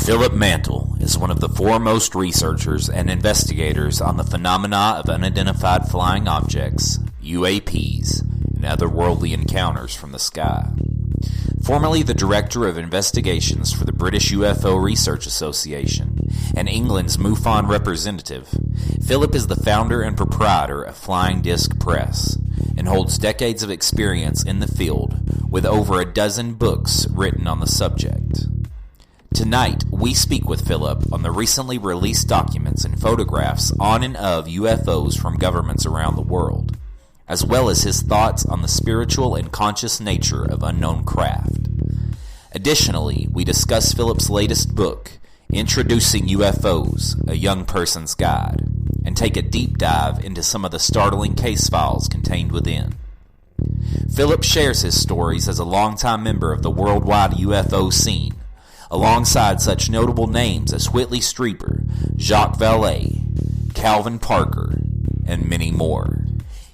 Philip Mantle is one of the foremost researchers and investigators on the phenomena of unidentified flying objects, UAPs, and otherworldly encounters from the sky. Formerly the Director of Investigations for the British UFO Research Association and England's MUFON representative, Philip is the founder and proprietor of Flying Disc Press and holds decades of experience in the field with over a dozen books written on the subject. Tonight, we speak with Philip on the recently released documents and photographs on and of UFOs from governments around the world, as well as his thoughts on the spiritual and conscious nature of unknown craft. Additionally, we discuss Philip's latest book, Introducing UFOs, A Young Person's Guide, and take a deep dive into some of the startling case files contained within. Philip shares his stories as a longtime member of the worldwide UFO scene, alongside such notable names as Whitley Strieber, Jacques Valee, Calvin Parker, and many more.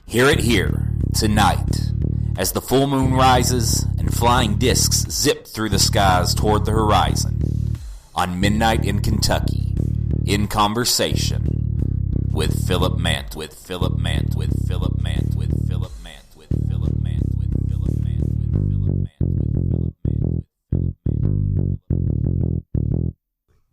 Hear it here, tonight, as the full moon rises and flying discs zip through the skies toward the horizon, on Midnight in Kentucky, in conversation with Philip Mantle, with Philip Mantle, with Philip Mantle, with Philip Mantle, with Philip Mantle, with Philip Mantle, with Philip Mantle, with Philip Mantle.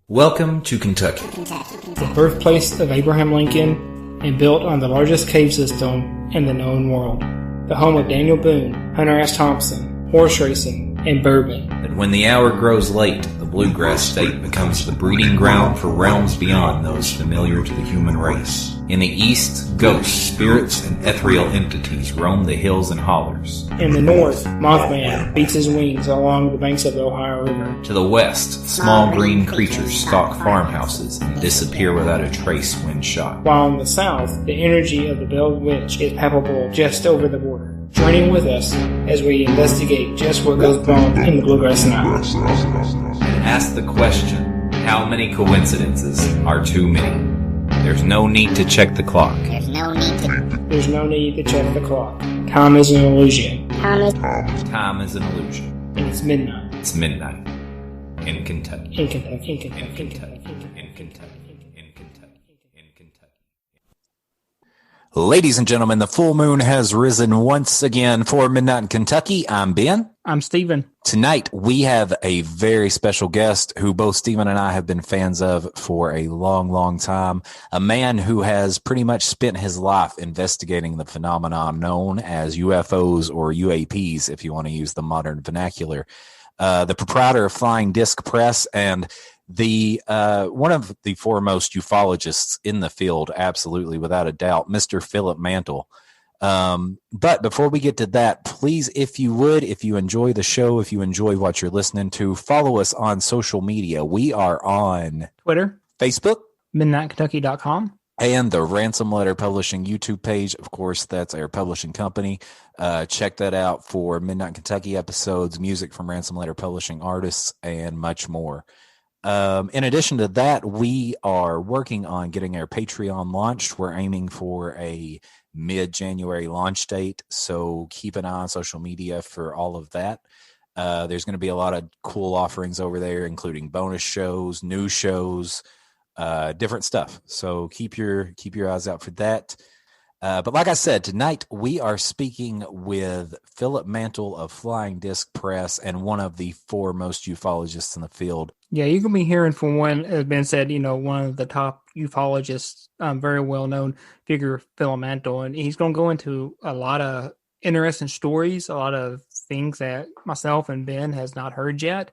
Welcome to Kentucky. The birthplace of Abraham Lincoln and built on the largest cave system in the known world. The home of Daniel Boone, Hunter S. Thompson, horse racing, and bourbon. But when the hour grows late, the bluegrass state becomes the breeding ground for realms beyond those familiar to the human race. In the east, ghosts, spirits, and ethereal entities roam the hills and hollers. In the north, Mothman beats his wings along the banks of the Ohio River. To the west, small green creatures stalk farmhouses and disappear without a trace when shot. While in the south, the energy of the Veiled Witch is palpable just over the border. Joining with us as we investigate just what goes wrong in the bluegrass night. And ask the question, how many coincidences are too many? There's no need to check the clock. There's no need to check the clock. Time is an illusion. Time is an illusion. And it's midnight. It's midnight. In Kentucky. In Kentucky. In Kentucky. In Kentucky. In Kentucky. In Kentucky. Ladies and gentlemen, the full moon has risen once again for Midnight in Kentucky. I'm Ben. I'm Steven. Tonight, we have a very special guest who both Steven and I have been fans of for a long, long time. A man who has pretty much spent his life investigating the phenomenon known as UFOs or UAPs, if you want to use the modern vernacular. The proprietor of Flying Disc Press and the one of the foremost ufologists in the field, absolutely, without a doubt, Mr. Philip Mantle. But before we get to that, please, if you would, if you enjoy the show, if you enjoy what you're listening to, follow us on social media. We are on Twitter, Facebook, MidnightKentucky.com, and the Ransom Letter Publishing YouTube page. Of course, that's our publishing company. Check that out for Midnight Kentucky episodes, music from Ransom Letter Publishing artists, and much more. In addition to that, we are working on getting our Patreon launched. We're aiming for a mid-January launch date, so keep an eye on social media for all of that. There's going to be a lot of cool offerings over there, including bonus shows, new shows, different stuff. So keep your eyes out for that. But like I said, tonight we are speaking with Philip Mantle of Flying Disc Press and one of the foremost ufologists in the field. Yeah, you're going to be hearing from one, as Ben said, one of the top ufologists, very well-known figure, Philip Mantle, and he's going to go into a lot of interesting stories, a lot of things that myself and Ben has not heard yet.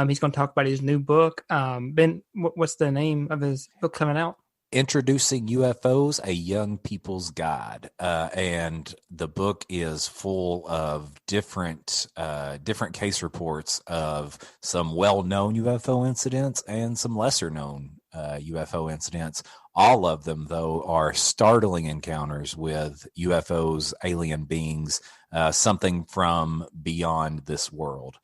He's going to talk about his new book. Ben, what's the name of his book coming out? Introducing UFOs, A Young People's Guide. And the book is full of different case reports of some well-known UFO incidents and some lesser-known UFO incidents. All of them, though, are startling encounters with UFOs, alien beings, something from beyond this world.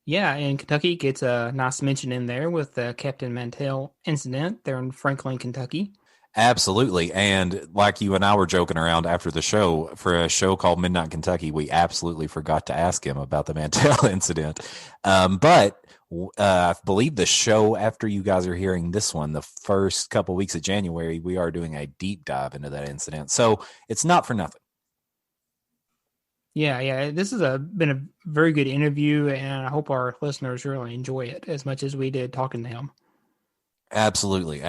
Yeah, and Kentucky gets a nice mention in there with the Captain Mantell incident there in Franklin, Kentucky. Absolutely. And like you and I were joking around after the show, for a show called Midnight Kentucky, we absolutely forgot to ask him about the Mantell incident. But I believe the show after you guys are hearing this one, the first couple weeks of January, we are doing a deep dive into that incident. So it's not for nothing. Yeah. This has been a very good interview, and I hope our listeners really enjoy it as much as we did talking to him. Absolutely.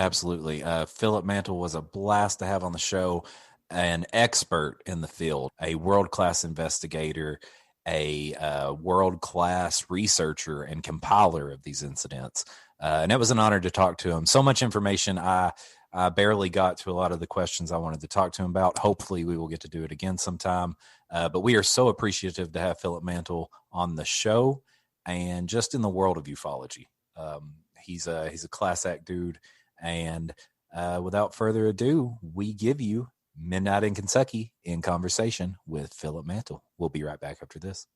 Philip Mantle was a blast to have on the show, an expert in the field, a world-class investigator, a world-class researcher and compiler of these incidents. And it was an honor to talk to him. So much information. I barely got to a lot of the questions I wanted to talk to him about. Hopefully we will get to do it again sometime. But we are so appreciative to have Philip Mantle on the show and just in the world of ufology. He's a class act dude. And without further ado, we give you Midnight in Kentucky in conversation with Philip Mantle. We'll be right back after this.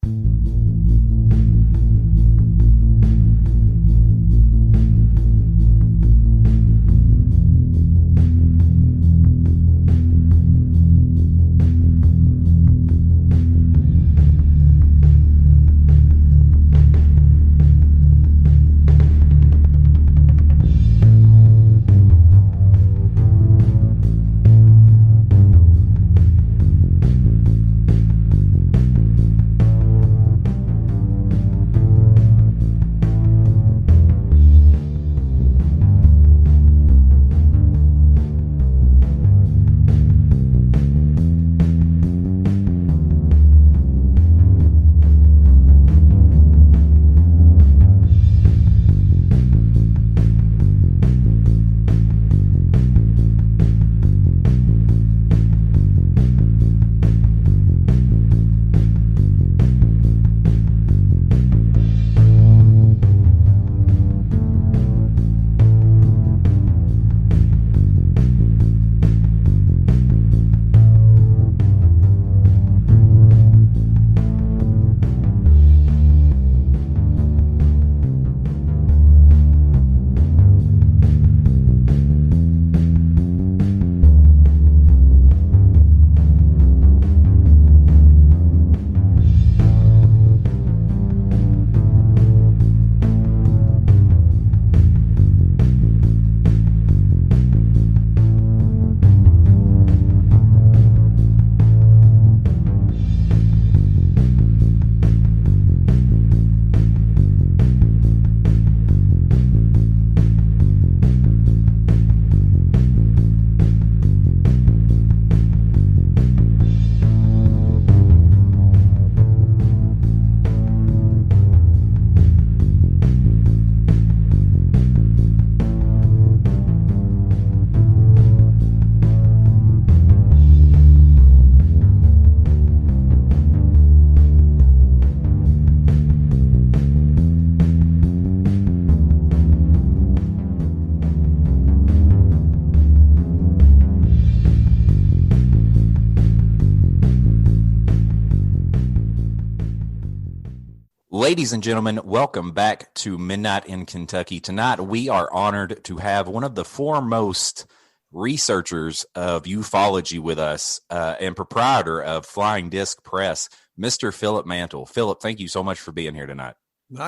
Ladies and gentlemen, welcome back to Midnight in Kentucky. Tonight, we are honored to have one of the foremost researchers of ufology with us and proprietor of Flying Disc Press, Mr. Philip Mantle. Philip, thank you so much for being here tonight.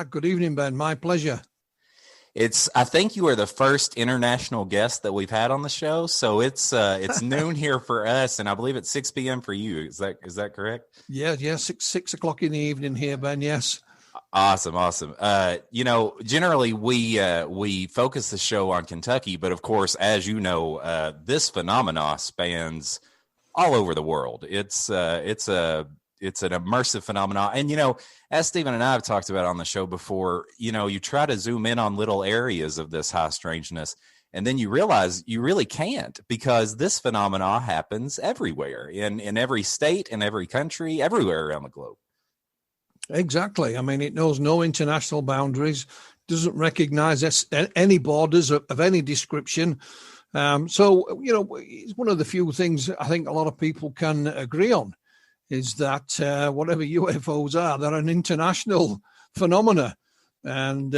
Good evening, Ben. My pleasure. I think you are the first international guest that we've had on the show, so it's noon here for us, and I believe it's 6 p.m. for you. Is that correct? Yeah, 6 o'clock in the evening here, Ben. Yes. Awesome. Generally we focus the show on Kentucky, but of course, as you know, this phenomena spans all over the world. It's an immersive phenomenon. And, as Stephen and I have talked about on the show before, you try to zoom in on little areas of this high strangeness, and then you realize you really can't, because this phenomena happens everywhere, in every state, in every country, everywhere around the globe. Exactly. I mean, it knows no international boundaries, doesn't recognize any borders of any description. So, it's one of the few things I think a lot of people can agree on, is that whatever UFOs are, they're an international phenomena. And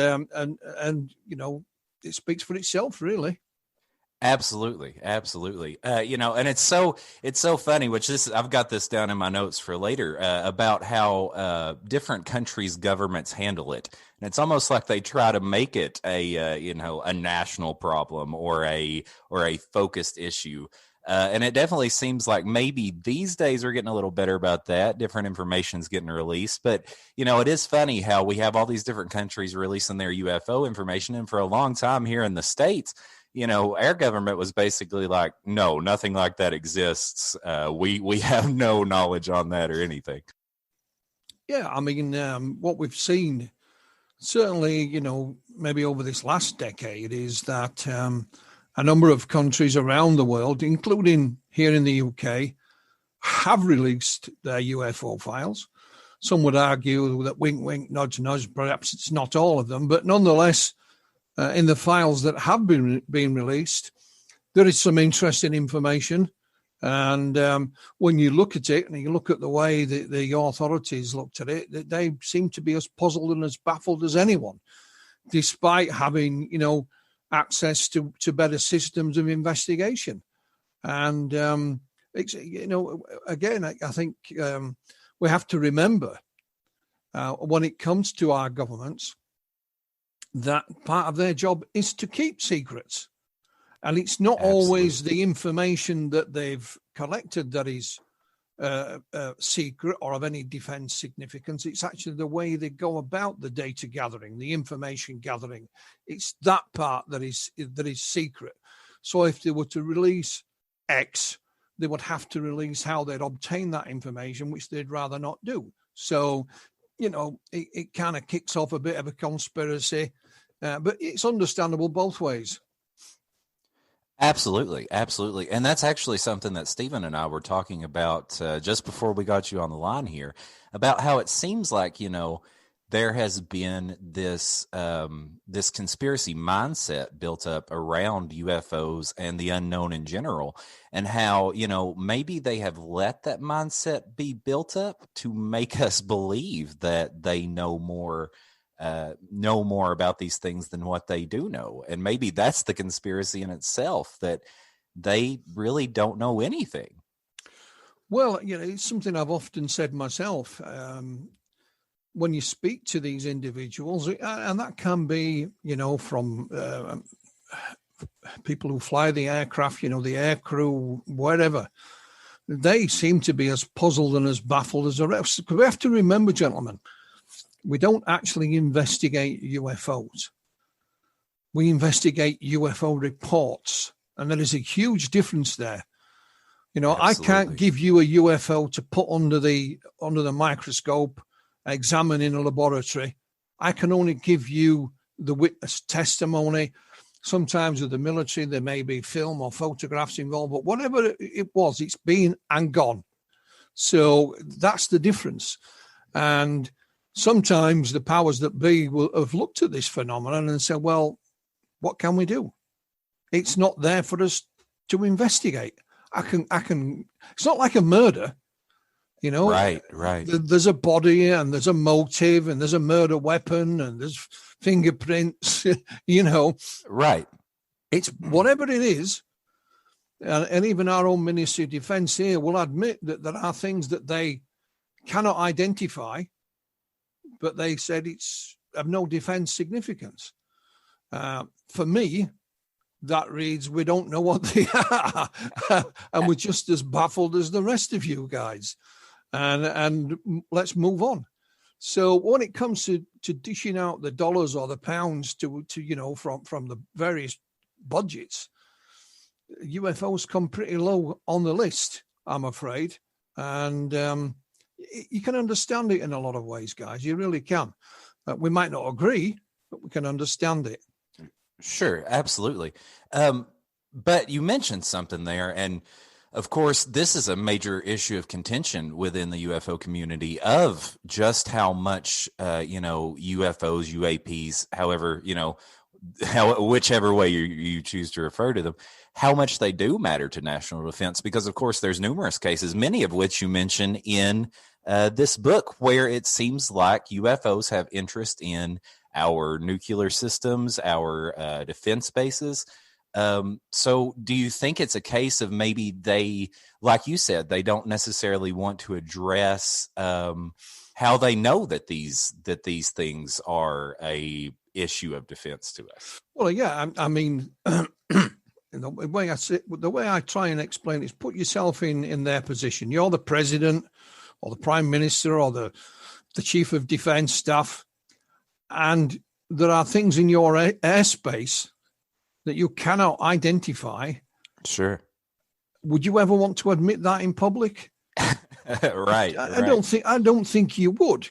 it speaks for itself, really. Absolutely, absolutely. And it's so funny. I've got this down in my notes for later about how different countries' governments handle it, and it's almost like they try to make it a national problem or a focused issue. And it definitely seems like maybe these days we're getting a little better about that. Different information's getting released, but it is funny how we have all these different countries releasing their UFO information, and for a long time here in the States, our government was basically like, no, nothing like that exists. We have no knowledge on that or anything. Yeah, I mean, what we've seen, certainly, maybe over this last decade, is that a number of countries around the world, including here in the UK, have released their UFO files. Some would argue that wink, wink, nudge, nudge, perhaps it's not all of them, but nonetheless, in the files that have been released, there is some interesting information. And when you look at it and you look at the way the authorities looked at it, they seem to be as puzzled and as baffled as anyone, despite having, access to better systems of investigation. And, it's, again, I think we have to remember when it comes to our governments, that part of their job is to keep secrets. And it's not always the information that they've collected that is secret or of any defense significance. It's actually the way they go about the data gathering, the information gathering. It's that part that is secret. So if they were to release X, they would have to release how they'd obtain that information, which they'd rather not do. So, it kind of kicks off a bit of a conspiracy. But it's understandable both ways. Absolutely. Absolutely. And that's actually something that Stephen and I were talking about just before we got you on the line here, about how it seems like, there has been this this conspiracy mindset built up around UFOs and the unknown in general, and how, maybe they have let that mindset be built up to make us believe that they know more about these things than what they do know. And maybe that's the conspiracy in itself, that they really don't know anything. Well, it's something I've often said myself. When you speak to these individuals, and that can be, from people who fly the aircraft, the air crew, wherever, they seem to be as puzzled and as baffled as the rest. Because we have to remember, gentlemen, we don't actually investigate UFOs. We investigate UFO reports. And there is a huge difference there. Absolutely. I can't give you a UFO to put under the microscope, examine in a laboratory. I can only give you the witness testimony. Sometimes with the military, there may be film or photographs involved, but whatever it was, it's been and gone. So that's the difference. And sometimes the powers that be will have looked at this phenomenon and said, well, what can we do? It's not there for us to investigate. I can, it's not like a murder, Right. There's a body and there's a motive and there's a murder weapon and there's fingerprints, Right. It's whatever it is. And even our own Ministry of Defense here will admit that there are things that they cannot identify, but they said it's of no defense significance. For me, that reads, we don't know what they are. And we're just as baffled as the rest of you guys. And let's move on. So when it comes to dishing out the dollars or the pounds to from the various budgets, UFOs come pretty low on the list, I'm afraid. And you can understand it in a lot of ways, guys. You really can. We might not agree, but we can understand it. Sure, absolutely. But you mentioned something there, and of course, this is a major issue of contention within the UFO community, of just how much, UFOs, UAPs, however, whichever way you choose to refer to them, how much they do matter to national defense. Because, of course, there's numerous cases, many of which you mention in this book, where it seems like UFOs have interest in our nuclear systems, our defense bases. So do you think it's a case of maybe they, like you said, they don't necessarily want to address how they know that these things are a issue of defense to us? Well, yeah, I mean, the way I try and explain it is put yourself in their position. You're the president or the prime minister or the chief of defense staff, and there are things in your airspace that you cannot identify. Sure. Would you ever want to admit that in public? Right. I don't think you would.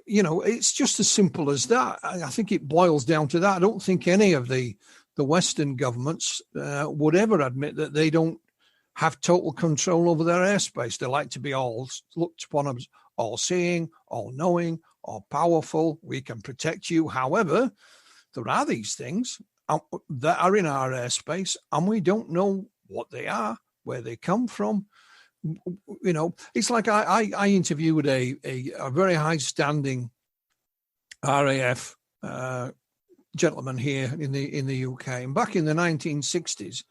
It's just as simple as that. I think it boils down to that. I don't think any of the Western governments would ever admit that they don't have total control over their airspace. They like to be all looked upon as all-seeing, all-knowing, all-powerful. We can protect you. However, there are these things that are in our airspace, and we don't know what they are, where they come from. It's like I interviewed a very high-standing RAF gentleman here in the UK, and back in the 1960s,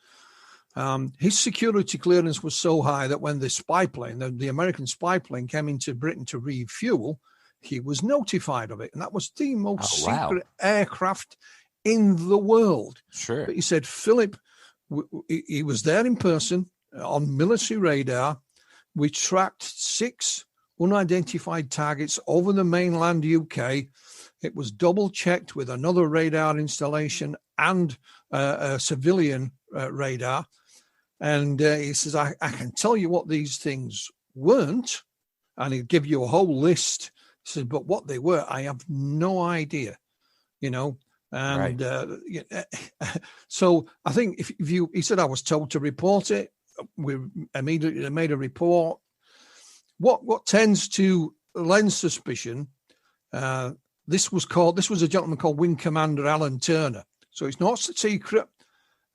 his security clearance was so high that when the spy plane, the American spy plane, came into Britain to refuel, he was notified of it, and that was the most secret aircraft in the world. Sure. But he said, Philip, he was there in person on military radar. We tracked 6 unidentified targets over the mainland UK. It was double checked with another radar installation and a civilian radar. And he says, I can tell you what these things weren't, and he'd give you a whole list. He said, but what they were, I have no idea, And right. So I think if he said, I was told to report it. We immediately made a report. What tends to lend suspicion, this was a gentleman called Wing Commander Alan Turner. So it's not secret.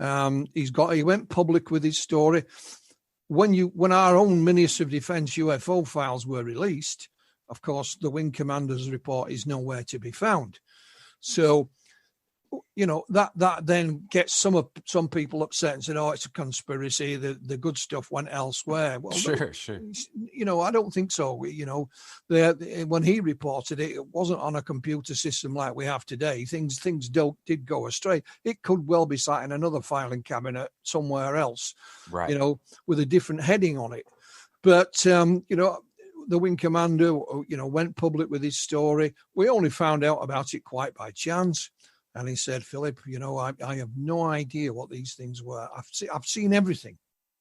He went public with his story. When our own Ministry of Defence UFO files were released, of course, the Wing Commander's report is nowhere to be found. So, that then gets some people upset and saying, "Oh, it's a conspiracy. The good stuff went elsewhere." Well, sure. I don't think so. When he reported it, it wasn't on a computer system like we have today. Things did go astray. It could well be sat in another filing cabinet somewhere else, right? With a different heading on it. But the Wing Commander, went public with his story. We only found out about it quite by chance. And he said, Philip, I have no idea what these things were. I've seen everything.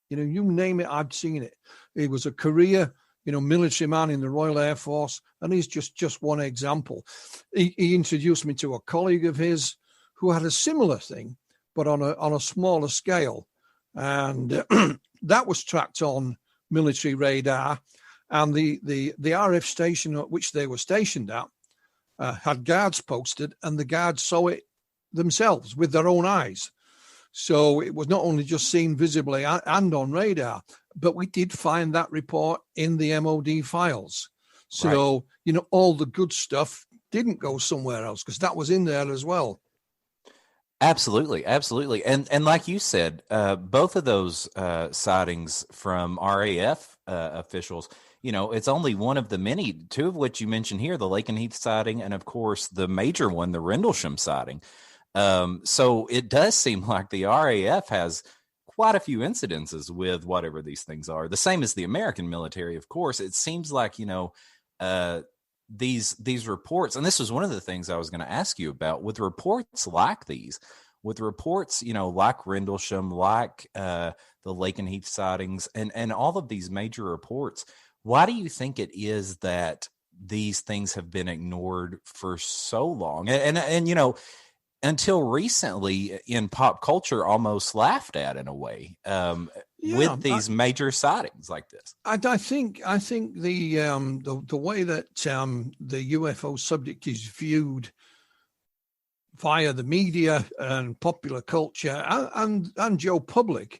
You name it, I've seen it. He was a career, military man in the Royal Air Force, and he's just one example. He introduced me to a colleague of his who had a similar thing, but on a smaller scale. And that was tracked on military radar. And the RF station at which they were stationed at had guards posted, and the guards saw it themselves with their own eyes. So it was not only just seen visibly and on radar, but we did find that report in the MOD files. So, right. All the good stuff didn't go somewhere else because that was in there as well. Absolutely. And like you said, both of those sightings from RAF officials, it's only one of the many, 2 of which you mentioned here, the Lakenheath sighting, and of course the major one, the Rendlesham sighting. So it does seem like the RAF has quite a few incidences with whatever these things are. The same as the American military, of course. It seems like, these reports, and this was one of the things I was going to ask you about, with reports like these, like Rendlesham, like the Lakenheath sightings, and all of these major reports. Why do you think it is that these things have been ignored for so long? And until recently in pop culture, almost laughed at in a way, with these major sightings like this. I think the way that the UFO subject is viewed via the media and popular culture and Joe public,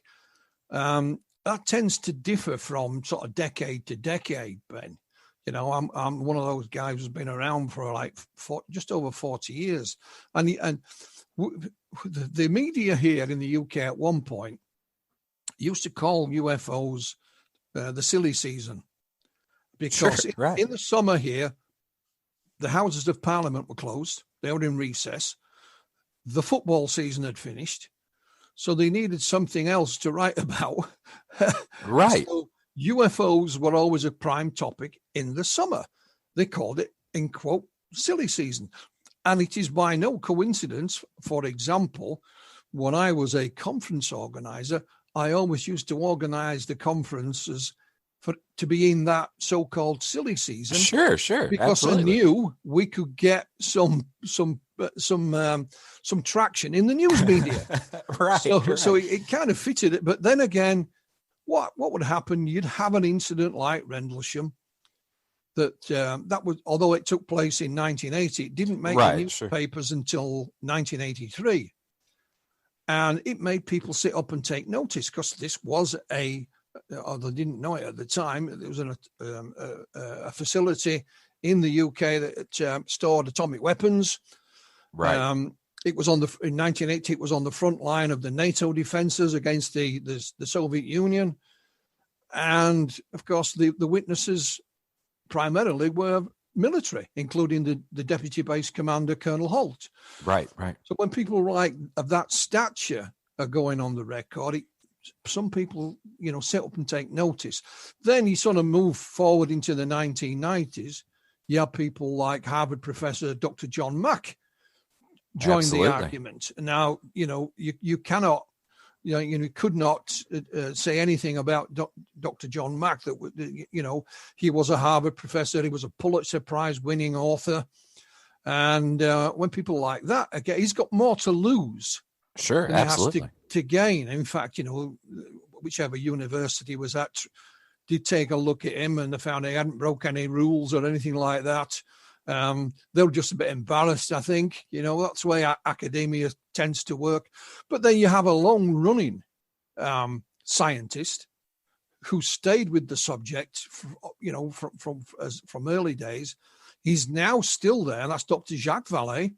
that tends to differ from sort of decade to decade, Ben. I'm one of those guys who's been around for just over 40 years. And the media here in the UK at one point used to call UFOs the silly season, because in the summer here, the Houses of Parliament were closed. They were in recess. The football season had finished, so they needed something else to write about. Right. So UFOs were always a prime topic in the summer. They called it, in quote, silly season. And it is by no coincidence, for example, when I was a conference organizer, I always used to organize the conferences to be in that so-called silly season. Sure, because absolutely. I knew we could get some traction in the news media. Right. So it kind of fitted it. But then again, what would happen? You'd have an incident like Rendlesham that was, although it took place in 1980, it didn't make the newspapers until 1983. And it made people sit up and take notice, because this was or they didn't know it at the time, there was a facility in the UK that stored atomic weapons. Right. It was in 1980, it was on the front line of the NATO defenses against the Soviet Union. And of course, the witnesses primarily were military, including the deputy base commander, Colonel Holt. Right. So when people like of that stature are going on the record, some people, sit up and take notice. Then you sort of move forward into the 1990s. You have people like Harvard professor Dr. John Mack join the argument. Now, you cannot, you could not say anything about Dr. John Mack that, he was a Harvard professor. He was a Pulitzer Prize winning author. And when people like that, again, he's got more to lose. Sure, absolutely. He has to gain. In fact, whichever university was at did take a look at him, and they found he hadn't broke any rules or anything like that. They were just a bit embarrassed, I think. That's the way academia tends to work. But then you have a long-running scientist who stayed with the subject, from early days. He's now still there. That's Dr. Jacques Valee.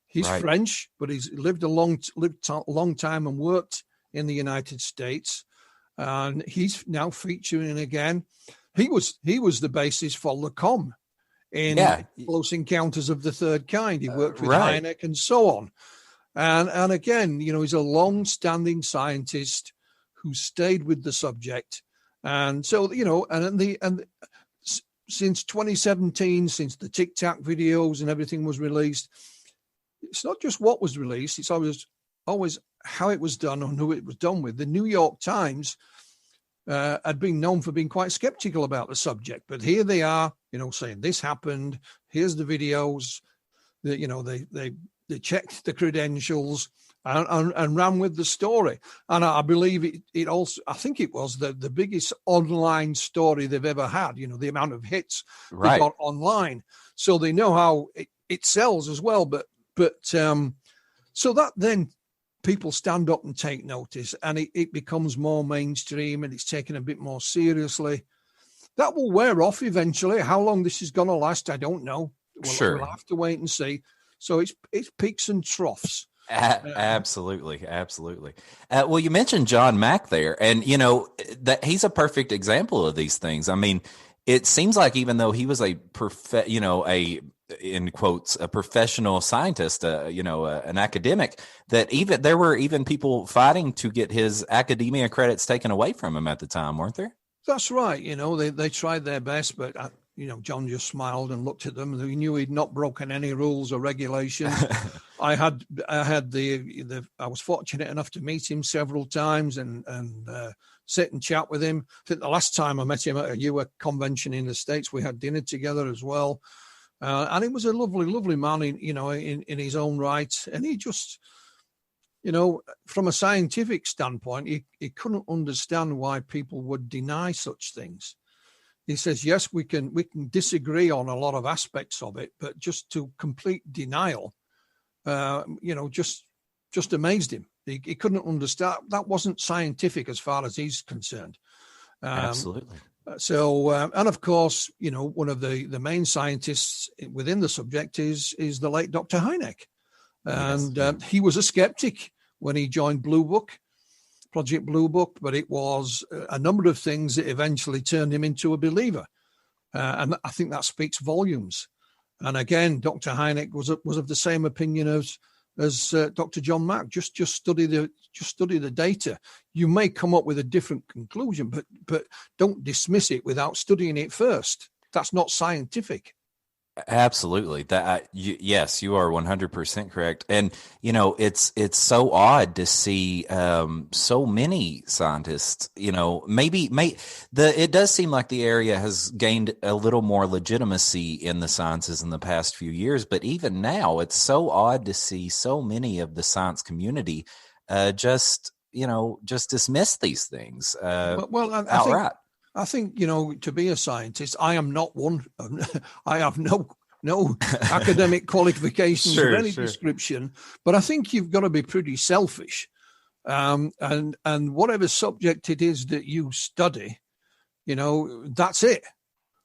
He's French, but he's lived a long time and worked in the United States. And he's now featuring again. He was the basis for Lacombe in Close Encounters of the Third Kind. He worked with Hynek and so on. And again, he's a long-standing scientist who stayed with the subject. And so, and since 2017, since the Tic Tac videos and everything was released, it's not just what was released, it's always how it was done and who it was done with. The New York Times had been known for being quite skeptical about the subject, but here they are, saying this happened. Here's the videos. They checked the credentials and ran with the story. And I believe it also, I think it was the biggest online story they've ever had. The amount of hits they got online, so they know how it sells as well. But so that then people stand up and take notice, and it becomes more mainstream, and it's taken a bit more seriously. That will wear off eventually. How long this is going to last, I don't know. We'll have to wait and see. So it's peaks and troughs. Absolutely. Well, you mentioned John Mack there, and that he's a perfect example of these things. I mean, it seems like even though he was in quotes, a professional scientist, an academic, that even there were even people fighting to get his academia credits taken away from him at the time, weren't there? That's right. They tried their best, but John just smiled and looked at them. He knew he'd not broken any rules or regulations. I was fortunate enough to meet him several times and sit and chat with him. I think the last time I met him at a UA convention in the States, we had dinner together as well. And he was a lovely, lovely man in his own right. And he just, from a scientific standpoint, he couldn't understand why people would deny such things. He says, yes, we can disagree on a lot of aspects of it, but just to complete denial, just amazed him. He couldn't understand. That wasn't scientific as far as he's concerned. Absolutely. So, and of course, one of the main scientists within the subject is the late Dr. Hynek. And he was a skeptic when he joined Project Blue Book, but it was a number of things that eventually turned him into a believer. And I think that speaks volumes. And again, Dr. Hynek was of the same opinion as Dr. John Mack. Just study the data. You may come up with a different conclusion, but don't dismiss it without studying it first. That's not scientific. Absolutely. Yes, you are 100% correct. And, it's so odd to see so many scientists, it does seem like the area has gained a little more legitimacy in the sciences in the past few years. But even now, it's so odd to see so many of the science community just dismiss these things outright. I think, to be a scientist, I am not one. I have no academic qualifications of any description, but I think you've got to be pretty selfish. And whatever subject it is that you study, that's it.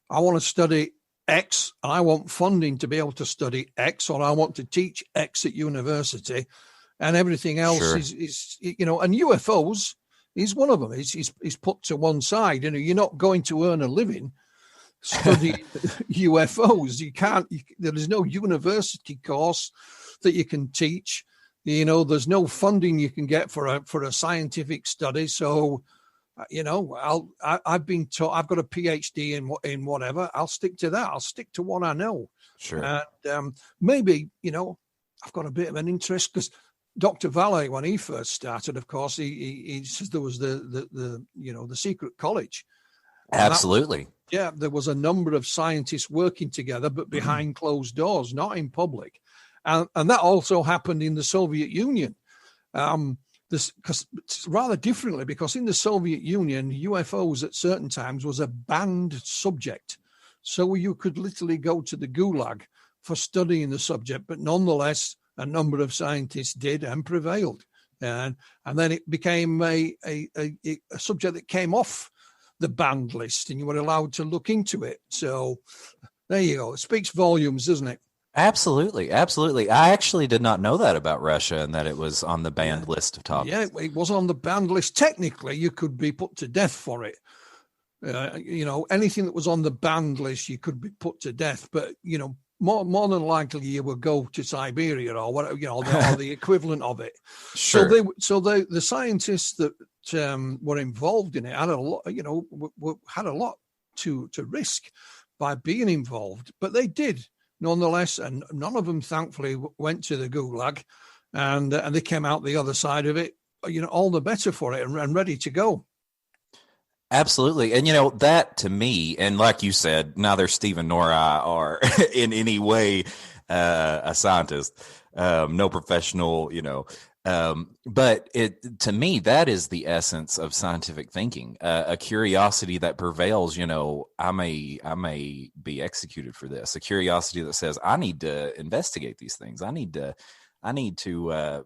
I want to study X, and I want funding to be able to study X, or I want to teach X at university, and everything else is and UFOs is one of them. He's put to one side. You're not going to earn a living studying UFOs. You can't. There is no university course that you can teach. There's no funding you can get for a scientific study. So, I've been taught. I've got a PhD in whatever. I'll stick to that. I'll stick to what I know. Sure. And maybe I've got a bit of an interest because Dr. Valee, when he first started, of course, he says there was the secret college. Absolutely. There was a number of scientists working together, but behind closed doors, not in public. And that also happened in the Soviet Union. Because rather differently, because in the Soviet Union, UFOs at certain times was a banned subject. So you could literally go to the gulag for studying the subject, but nonetheless, a number of scientists did and prevailed. And then it became a subject that came off the banned list and you were allowed to look into it. So there you go. It speaks volumes, doesn't it? Absolutely. Absolutely. I actually did not know that about Russia and that it was on the banned list of topics. Yeah, it was on the banned list. Technically, you could be put to death for it. Anything that was on the banned list, you could be put to death. But, more than likely you would go to Siberia or whatever, or the equivalent of it. Sure. So the scientists that were involved in it had a lot, had a lot to risk by being involved, but they did nonetheless, and none of them thankfully went to the gulag, and they came out the other side of it, all the better for it and ready to go. Absolutely. And, that to me, and like you said, neither Stephen nor I are in any way a scientist, no professional, but to me, that is the essence of scientific thinking, a curiosity that prevails, I may be executed for this, a curiosity that says, I need to investigate these things. I need to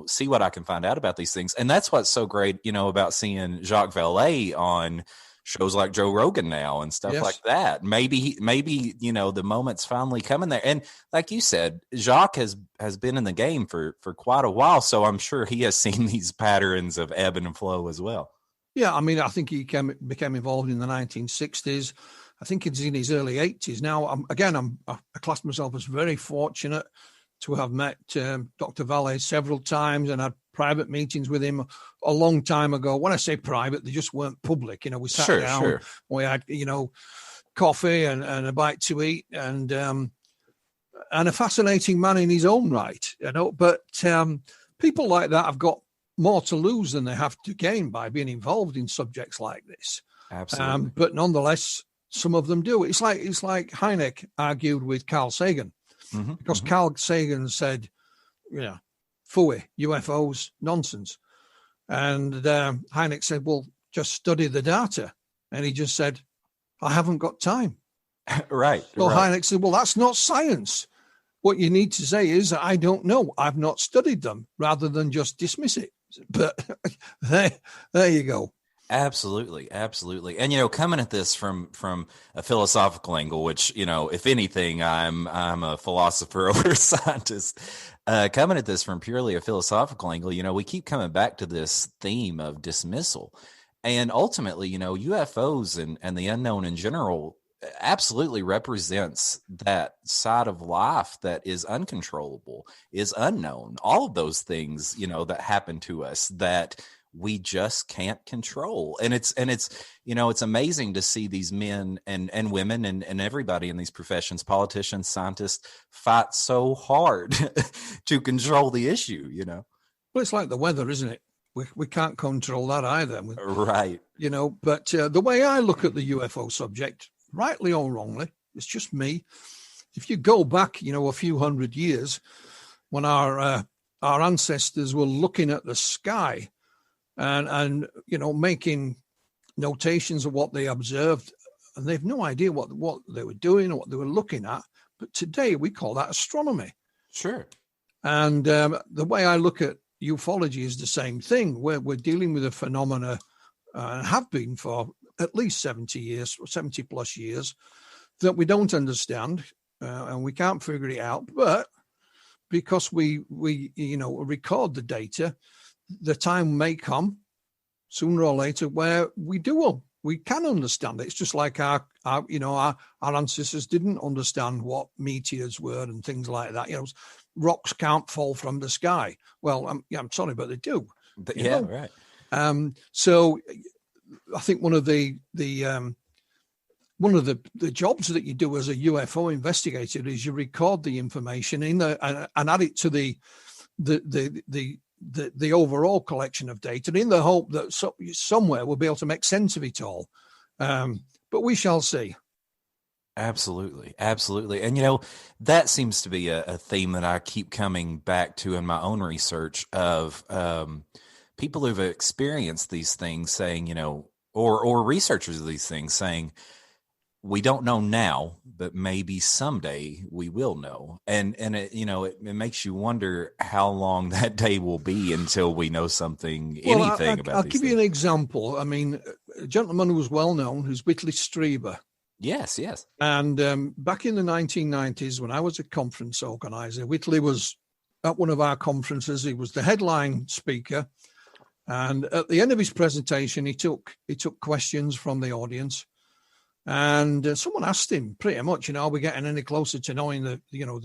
see what I can find out about these things. And that's what's so great, about seeing Jacques Valee on shows like Joe Rogan now and stuff like that. Maybe, the moment's finally coming there. And like you said, Jacques has been in the game for quite a while. So I'm sure he has seen these patterns of ebb and flow as well. Yeah. I mean, I think he became involved in the 1960s. I think it's in his early 80s. Now, I class myself as very fortunate to have met Dr. Valee several times and had private meetings with him a long time ago. When I say private, they just weren't public. We sat down, we had, coffee and a bite to eat, and a fascinating man in his own right, But people like that have got more to lose than they have to gain by being involved in subjects like this. Absolutely. But nonetheless, some of them do. It's like Hynek argued with Carl Sagan. Because Carl Sagan said, phooey, UFOs, nonsense. And Hynek said, well, just study the data. And he just said, I haven't got time. Right. So Hynek said, well, that's not science. What you need to say is, I don't know. I've not studied them, rather than just dismiss it. But there you go. Absolutely, absolutely. And coming at this from a philosophical angle, which if anything, I'm a philosopher over a scientist. Coming at this from purely a philosophical angle, we keep coming back to this theme of dismissal, and ultimately, UFOs and the unknown in general absolutely represents that side of life that is uncontrollable, is unknown. All of those things, that happen to us that we just can't control. And it's amazing to see these men and women and everybody in these professions, politicians, scientists, fight so hard to control the issue, Well, it's like the weather, isn't it? We can't control that either. Right. But the way I look at the UFO subject, rightly or wrongly, it's just me. If you go back, a few hundred years, when our ancestors were looking at the sky, and making notations of what they observed, and they've no idea what they were doing or what they were looking at. But today we call that astronomy. Sure. And the way I look at ufology is the same thing. We're dealing with a phenomena, and have been for at least 70 plus years, that we don't understand, and we can't figure it out. But because we record the data, the time may come sooner or later where we can understand it. It's just like our ancestors didn't understand what meteors were and things like that. Rocks can't fall from the sky. Well, I'm sorry, but they do. Right. So I think one of the jobs that you do as a UFO investigator is you record the information and add it to the overall collection of data, in the hope that somewhere we'll be able to make sense of it all. But we shall see. Absolutely. Absolutely. And, that seems to be a theme that I keep coming back to in my own research of people who've experienced these things saying, or researchers of these things saying, we don't know now, but maybe someday we will know. And it, it makes you wonder how long that day will be until we know anything about these I'll give you an example. I mean, a gentleman who was well known, who's Whitley Strieber. Yes. And back in the 1990s, when I was a conference organizer, Whitley was at one of our conferences. He was the headline speaker. And at the end of his presentation, he took questions from the audience. And someone asked him pretty much, are we getting any closer to knowing the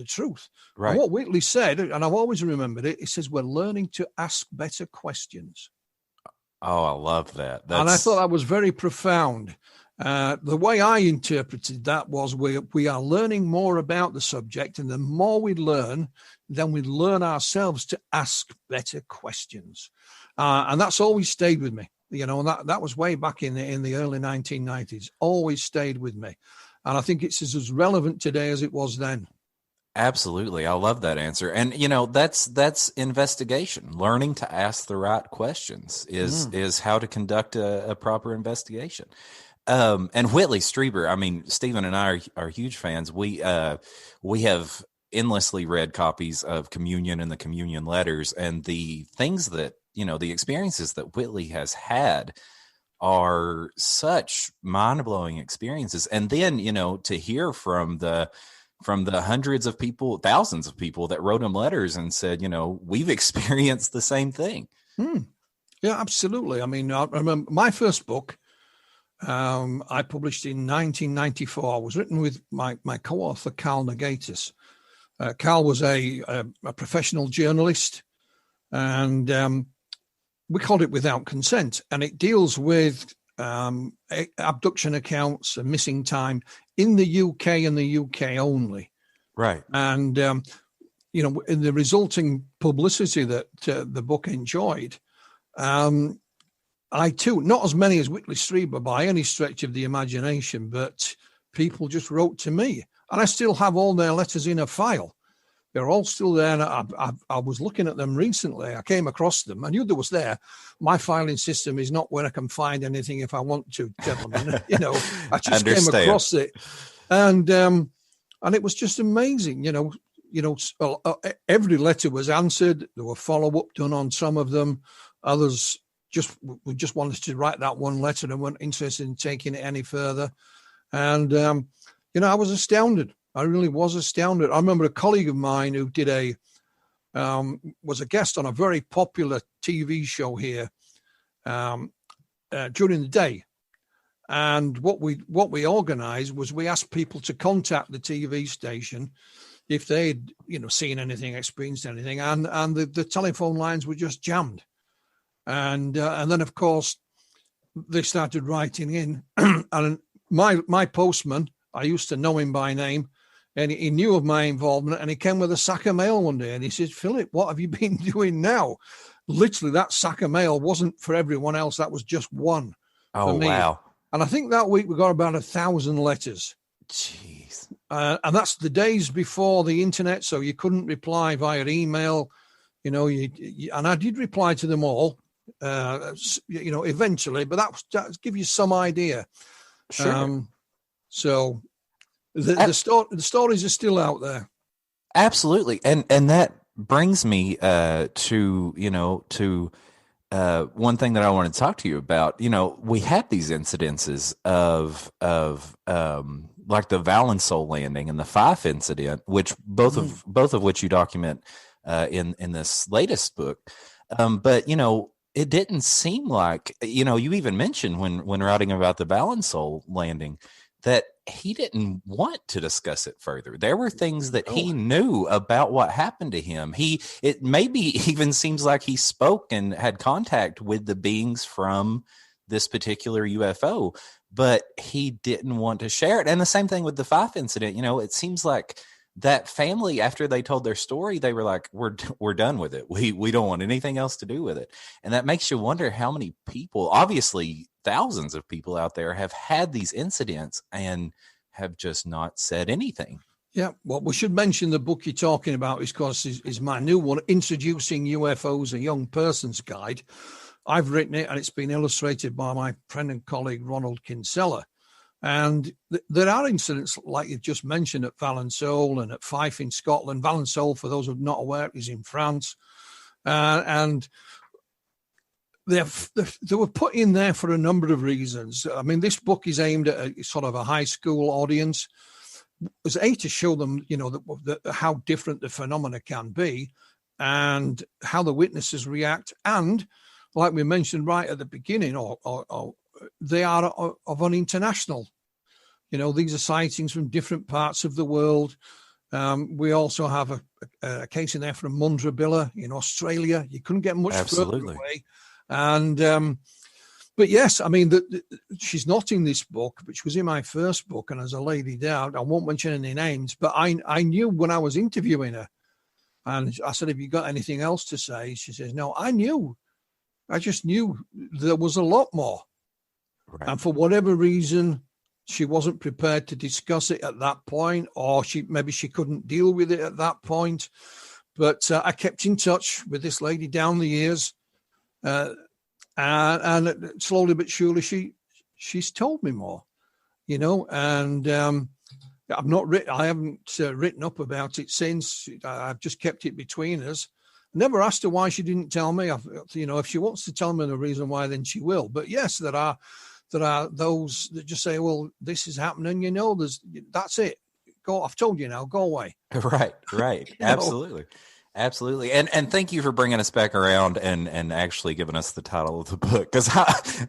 truth? Right. And what Whitley said, and I've always remembered it, he says, we're learning to ask better questions. Oh, I love that. And I thought that was very profound. The way I interpreted that was we are learning more about the subject, and the more we learn, then we learn ourselves to ask better questions. And that's always stayed with me. And that was way back in the early 1990s, always stayed with me. And I think it's as relevant today as it was then. Absolutely. I love that answer. And, that's investigation. Learning to ask the right questions is how to conduct a proper investigation. And Whitley Strieber, I mean, Stephen and I are huge fans. We have endlessly read copies of Communion and the Communion Letters, and the things that, the experiences that Whitley has had are such mind-blowing experiences. And then, to hear from the hundreds of people, thousands of people that wrote him letters and said, we've experienced the same thing. Yeah, absolutely. I mean, I remember my first book, I published in 1994, was written with my co-author, Carl Negatis. Carl was a professional journalist, and we called it Without Consent, and it deals with abduction accounts and missing time in the UK and the UK only. Right. And, in the resulting publicity that the book enjoyed, I too, not as many as Whitley Strieber by any stretch of the imagination, but people just wrote to me, and I still have all their letters in a file. They're all still there. And I was looking at them recently. I came across them. I knew they was there. My filing system is not where I can find anything if I want to, gentlemen. I just came across it, and it was just amazing. Every letter was answered. There were follow-up done on some of them. Others we just wanted to write that one letter and weren't interested in taking it any further. And, I was astounded. I really was astounded. I remember a colleague of mine who did was a guest on a very popular TV show here during the day. And what we organized was we asked people to contact the TV station if they'd, seen anything, experienced anything, and the telephone lines were just jammed. And then, of course, they started writing in. And my postman, I used to know him by name, and he knew of my involvement, and he came with a sack of mail one day, and he said, "Philip, what have you been doing now?" Literally, that sack of mail wasn't for everyone else. That was just one for me. Wow. And I think that week we got about 1,000 letters. Jeez. And that's the days before the internet, so you couldn't reply via email. And I did reply to them all, eventually, but that give you some idea. Sure. So the stories are still out there. Absolutely. And that brings me to one thing that I want to talk to you about. We had these incidences of like the Valençol landing and the Fife incident, which both of which you document in this latest book. But it didn't seem like, you even mentioned when writing about the Valençol landing that he didn't want to discuss it further. There were things that he knew about what happened to him. It maybe even seems like he spoke and had contact with the beings from this particular UFO, but he didn't want to share it. And the same thing with the Fife incident. It seems like that family, after they told their story, they were like, we're done with it. We don't want anything else to do with it. And that makes you wonder how many people, obviously thousands of people out there, have had these incidents and have just not said anything. Yeah, well, we should mention the book you're talking about is my new one, Introducing UFOs, a Young Person's Guide. I've written it, and it's been illustrated by my friend and colleague, Ronald Kinsella. And there are incidents like you just mentioned at Valençol and at Fife in Scotland. Valençol, for those who are not aware, is in France. And they were put in there for a number of reasons. I mean, this book is aimed at a sort of a high school audience. It's to show them, how different the phenomena can be and how the witnesses react. And like we mentioned right at the beginning, or they are of an international. These are sightings from different parts of the world. We also have a case in there from Mundrabilla in Australia. You couldn't get much further away. And but yes, I mean, she's not in this book, but she was in my first book. And as a lady down, I won't mention any names, but I knew when I was interviewing her, and I said, "Have you got anything else to say?" She says, "No, I knew. I just knew there was a lot more." Right. And for whatever reason, she wasn't prepared to discuss it at that point, or maybe she couldn't deal with it at that point. But I kept in touch with this lady down the years, and slowly but surely she's told me more, And I haven't written up about it since. I've just kept it between us. Never asked her why she didn't tell me. If she wants to tell me the reason why, then she will. But yes, there are those that just say, "Well, this is happening." That's it. Go. I've told you now. Go away. Right. Absolutely. Absolutely. And thank you for bringing us back around and actually giving us the title of the book, because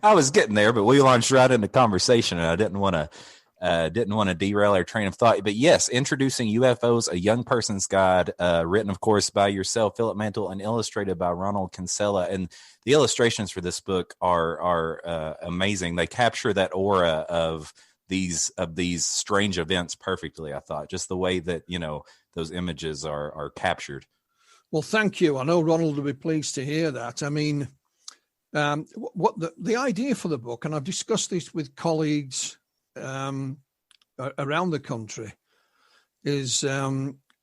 I was getting there, but we launched right into conversation, and I didn't want to derail our train of thought. But yes, Introducing UFOs, a Young Person's Guide, written, of course, by yourself, Philip Mantle, and illustrated by Ronald Kinsella. And the illustrations for this book are amazing. They capture that aura of these strange events perfectly, I thought, just the way that, those images are captured. Well, thank you. I know Ronald will be pleased to hear that. I mean, what the idea for the book, and I've discussed this with colleagues around the country, is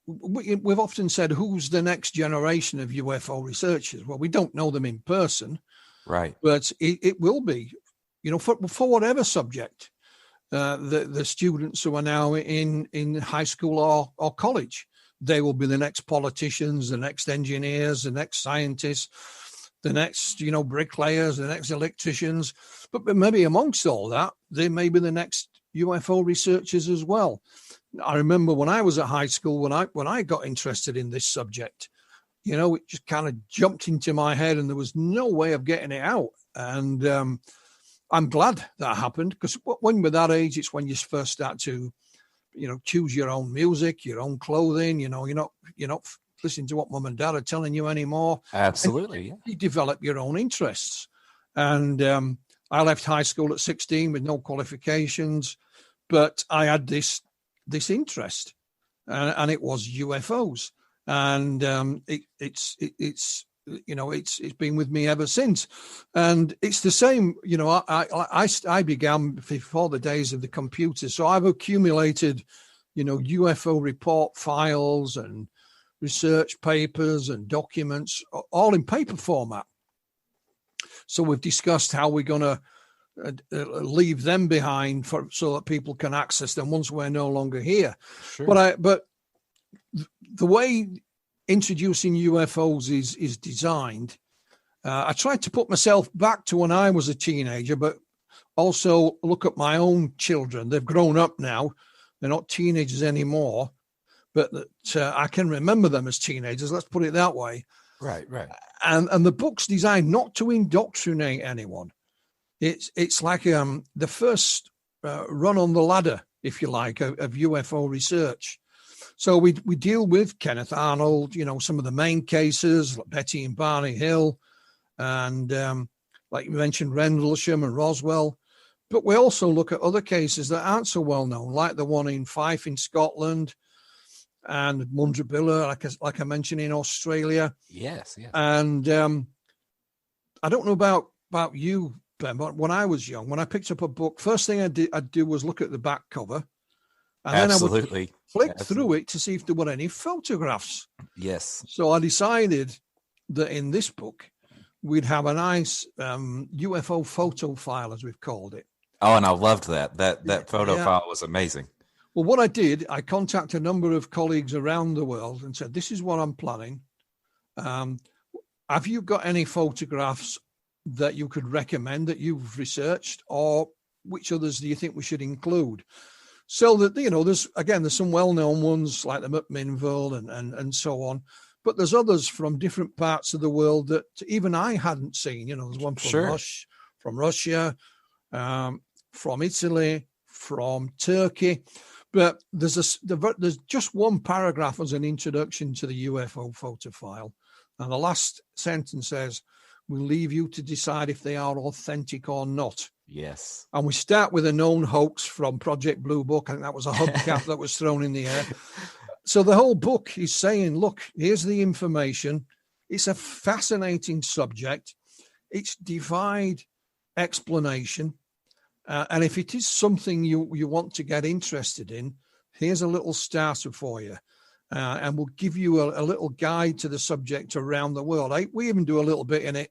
we've often said, who's the next generation of UFO researchers? Well, we don't know them in person, right? But it will be, for whatever subject, the students who are now in high school or college, they will be the next politicians, the next engineers, the next scientists. the next, bricklayers, the next electricians, but maybe amongst all that, they may be the next UFO researchers as well. I remember when I was at high school, when I got interested in this subject, it just kind of jumped into my head and there was no way of getting it out. And I'm glad that happened, because when we're that age, it's when you first start to, choose your own music, your own clothing, you're not listening to what mum and dad are telling you anymore. Absolutely. Yeah. You develop your own interests. And I left high school at 16 with no qualifications, but I had this interest, and it was UFOs. And it's been with me ever since. And it's the same, I began before the days of the computer. So I've accumulated, UFO report files and research papers and documents, all in paper format. So we've discussed how we're going to leave them behind so that people can access them once we're no longer here. Sure. But the way introducing UFOs is designed, I tried to put myself back to when I was a teenager, but also look at my own children. They've grown up now. They're not teenagers anymore, but I can remember them as teenagers. Let's put it that way. Right. And the book's designed not to indoctrinate anyone. It's like the first run on the ladder, if you like, of UFO research. So we deal with Kenneth Arnold, some of the main cases, like Betty and Barney Hill, and like you mentioned, Rendlesham and Roswell. But we also look at other cases that aren't so well known, like the one in Fife in Scotland, and Mundrabilla, like I mentioned, in Australia. Yes. And I don't know about you, Ben, but when I was young, when I picked up a book, first thing I'd do was look at the back cover. And Absolutely. then I would flick through it to see if there were any photographs. Yes. So I decided that in this book, we'd have a nice UFO photo file, as we've called it. Oh, and I loved that. That photo file was amazing. Well, what I did, I contacted a number of colleagues around the world and said, this is what I'm planning. Have you got any photographs that you could recommend that you've researched, or which others do you think we should include? So that, there's some well-known ones like the McMinnville and so on, but there's others from different parts of the world that even I hadn't seen. There's one from Russia, from Italy, from Turkey. But there's just one paragraph as an introduction to the UFO photo file. And the last sentence says, "We'll leave you to decide if they are authentic or not." Yes. And we start with a known hoax from Project Blue Book. I think that was a hubcap that was thrown in the air. So the whole book is saying, look, here's the information. It's a fascinating subject. It's defied explanation. And if it is something you want to get interested in, here's a little starter for you. And we'll give you a little guide to the subject around the world. We even do a little bit in it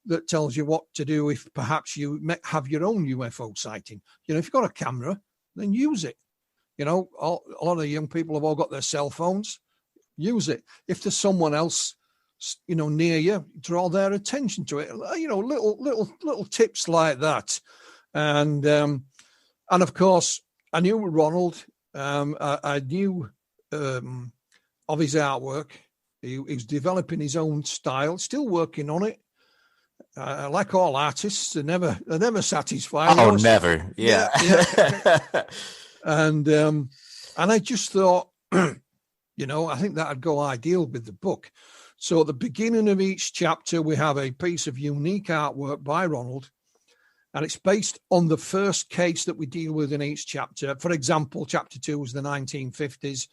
that tells you what to do if perhaps you have your own UFO sighting. If you've got a camera, then use it. A lot of the young people have all got their cell phones. Use it. If there's someone else, near you, draw their attention to it. Little tips like that. And of course, I knew Ronald. I knew of his artwork. He's developing his own style, still working on it. Like all artists, they're never satisfied. Oh, never. Yeah. And I just thought, I think that'd go ideal with the book. So at the beginning of each chapter, we have a piece of unique artwork by Ronald, and it's based on the first case that we deal with in each chapter. For example, chapter 2 was the 1950s.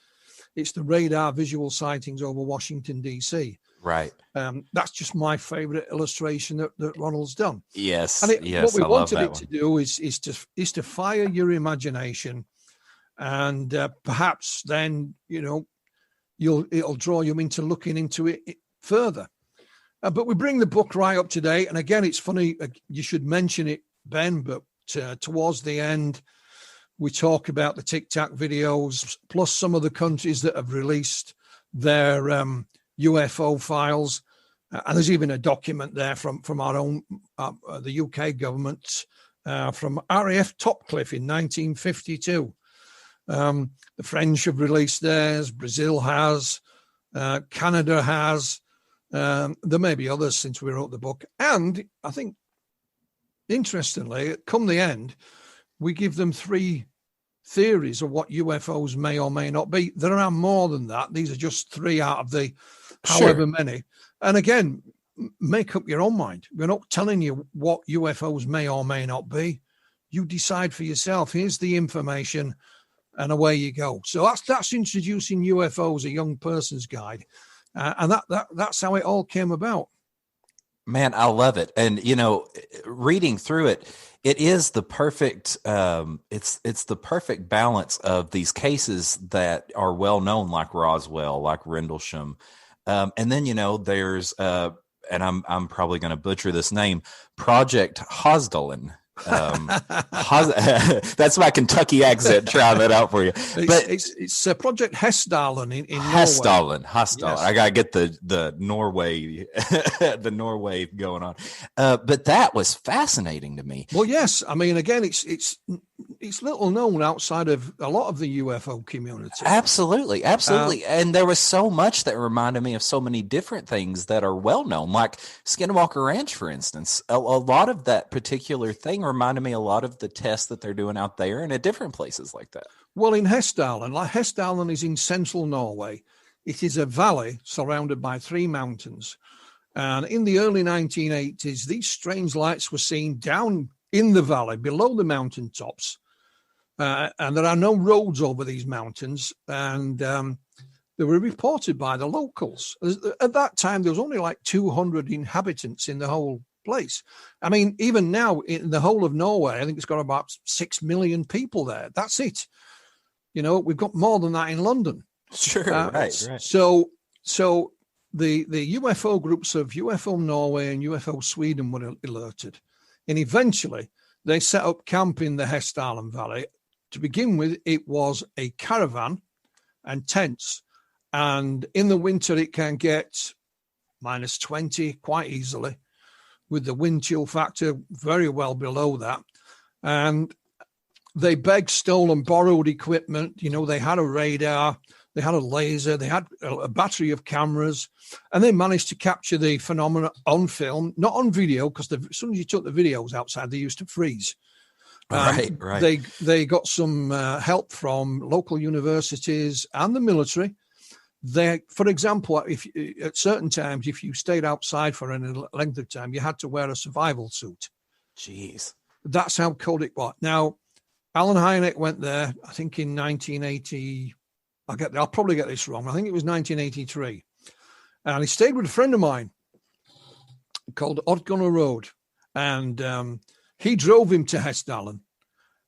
It's the radar visual sightings over Washington, D.C. Right. That's just my favorite illustration that Ronald's done. Yes. And what we wanted it to one. do is to fire your imagination, and perhaps then, it'll draw you into looking into it further. But we bring the book right up to date. And again, it's funny, you should mention it, Ben, but towards the end, we talk about the Tic Tac videos, plus some of the countries that have released their UFO files. And there's even a document there from our own, the UK government, from RAF Topcliffe in 1952. The French have released theirs, Brazil has, Canada has. There may be others since we wrote the book. And I think, interestingly, come the end, we give them 3 theories of what UFOs may or may not be. There are more than that. These are just 3 out of the however many. And again, make up your own mind. We're not telling you what UFOs may or may not be. You decide for yourself. Here's the information, and away you go. So that's introducing UFOs, a young person's guide, and that's how it all came about. Man, I love it. And reading through it, it is the perfect. It's the perfect balance of these cases that are well known, like Roswell, like Rendlesham. And then, there's, and I'm probably going to butcher this name, Project Hosdalen. That's my Kentucky accent trying that out for you. But it's Project Hessdalen in Hessdalen. Norway. Yes. I gotta get the Norway the Norway going on. But that was fascinating to me. Well, yes. I mean, again, it's little known outside of a lot of the UFO community. Absolutely. And there was so much that reminded me of so many different things that are well known, like Skinwalker Ranch, for instance. A lot of that particular thing reminded me a lot of the tests that they're doing out there and at different places like that. Well, in Hessdalen, Hessdalen is in central Norway. It is a valley surrounded by 3 mountains. And in the early 1980s, these strange lights were seen down in the valley below the mountaintops. And there are no roads over these mountains. And they were reported by the locals. At that time, there was only like 200 inhabitants in the whole place. I mean, even now in the whole of Norway, I think it's got about 6 million people there. That's it. We've got more than that in London. Sure, right. So the UFO groups of UFO Norway and UFO Sweden were alerted, and eventually they set up camp in the Hessdalen Valley. To begin with, it was a caravan and tents, and in the winter it can get minus 20 quite easily, with the wind chill factor very well below that. And they begged, stole and borrowed equipment. They had a radar, they had a laser, they had a battery of cameras, and they managed to capture the phenomena on film, not on video, because as soon as you took the videos outside, they used to freeze. Right. They got some help from local universities and the military. For example, if at certain times, if you stayed outside for any length of time, you had to wear a survival suit. Jeez. That's how cold it was. Now, Alan Hynek went there, I think in 1980. I'll probably get this wrong. I think it was 1983. And he stayed with a friend of mine called Odgunner Road. And he drove him to Hessdalen.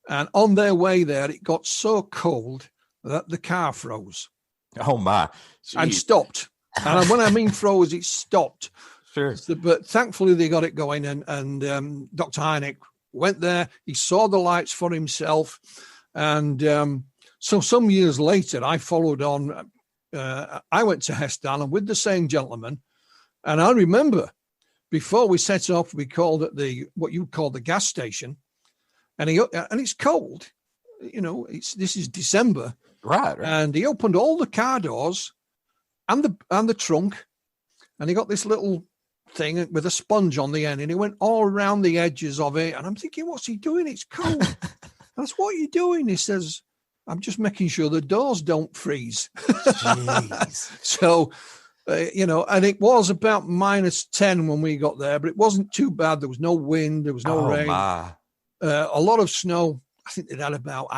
And on their way there, it got so cold that the car froze. Oh, my. Jeez. And stopped. And when I mean froze, it stopped. Sure. But thankfully, they got it going. And Dr. Hynek went there. He saw the lights for himself. And so some years later, I followed on. I went to Hessdalen with the same gentleman. And I remember before we set off, we called at what you call the gas station. And it's cold. This is December. Right. And he opened all the car doors and the trunk, and he got this little thing with a sponge on the end, and he went all around the edges of it. And I'm thinking, what's he doing? It's cold. That's what you're doing. He says, I'm just making sure the doors don't freeze. So, and it was about minus 10 when we got there, but it wasn't too bad. There was no wind. There was no rain. A lot of snow. I think they had about,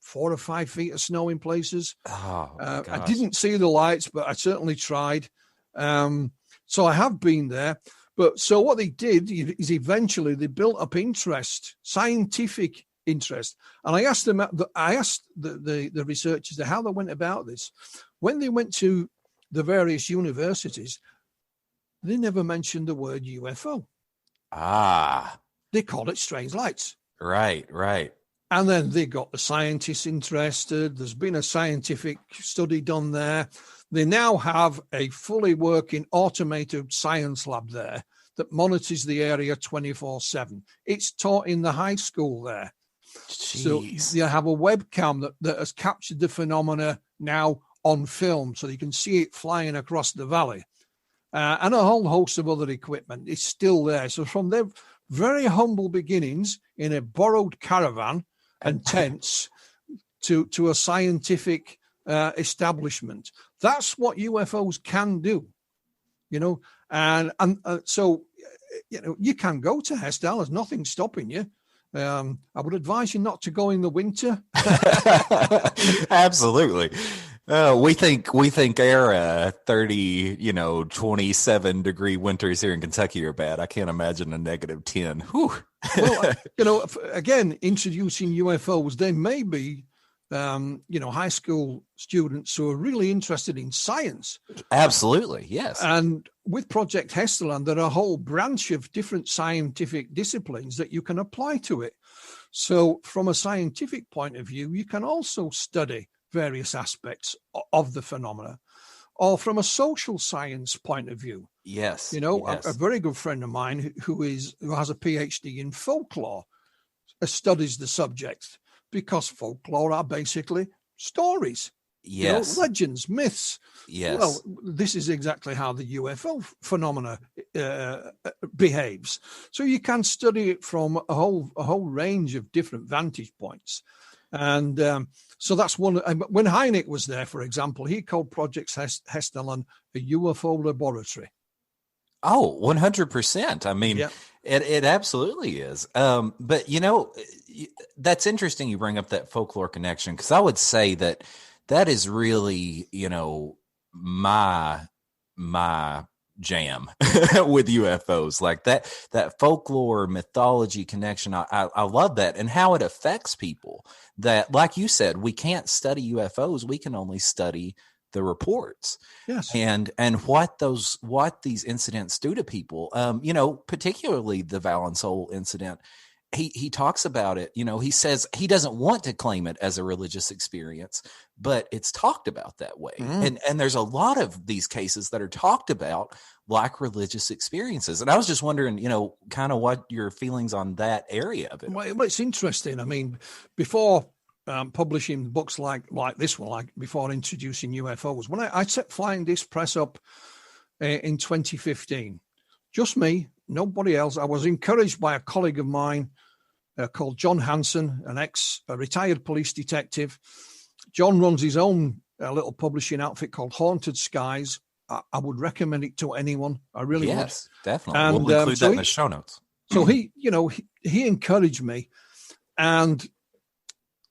4 or 5 feet of snow in places. I didn't see the lights, but I certainly tried. So I have been there. But so what they did is eventually they built up interest, scientific interest. And I asked them, the researchers how they went about this. When they went to the various universities, they never mentioned the word UFO. They called it strange lights. Right. And then they got the scientists interested. There's been a scientific study done there. They now have a fully working automated science lab there that monitors the area 24/7. It's taught in the high school there. Jeez. So they have a webcam that has captured the phenomena now on film, so you can see it flying across the valley. And a whole host of other equipment is still there. So from their very humble beginnings in a borrowed caravan and tents to a scientific establishment, that's what UFOs can do, you know. And so, you know, you can go to Hesdale. There's nothing stopping you. I would advise you not to go in the winter. Absolutely. We think our 30, 27 degree winters here in Kentucky are bad. I can't imagine a negative 10. Whew. Well, again, introducing UFOs, they may be, high school students who are really interested in science. Absolutely, yes. And with Project Hesteland, there are a whole branch of different scientific disciplines that you can apply to it. So from a scientific point of view, you can also study various aspects of the phenomena, or from a social science point of view. Yes. A very good friend of mine who has a PhD in folklore studies the subject, because folklore are basically stories. Yes. Legends, myths. Yes. Well, this is exactly how the UFO phenomena behaves. So you can study it from a whole range of different vantage points. And so that's one. When Hynek was there, for example, he called Project Hesteland a UFO laboratory. Oh, 100%. I mean, yeah. It absolutely is. But, that's interesting you bring up that folklore connection, because I would say that is really, my jam with UFOs, like that folklore mythology connection. I love that, and how it affects people. That, like you said, we can't study UFOs. We can only study the reports. Yes. And what these incidents do to people, particularly the Valençol incident. He talks about it. He says he doesn't want to claim it as a religious experience, but it's talked about that way. And there's a lot of these cases that are talked about like religious experiences. And I was just wondering, kind of what your feelings on that area of it. Well, it's interesting. I mean, before publishing books like this one, like before introducing UFOs, when I set Flying Disc Press up in 2015, just me, nobody else. I was encouraged by a colleague of mine called John Hansen, a retired police detective. John runs his own little publishing outfit called Haunted Skies. I would recommend it to anyone. I really would. Yes, definitely. And, we'll include that in the show notes. So he encouraged me. And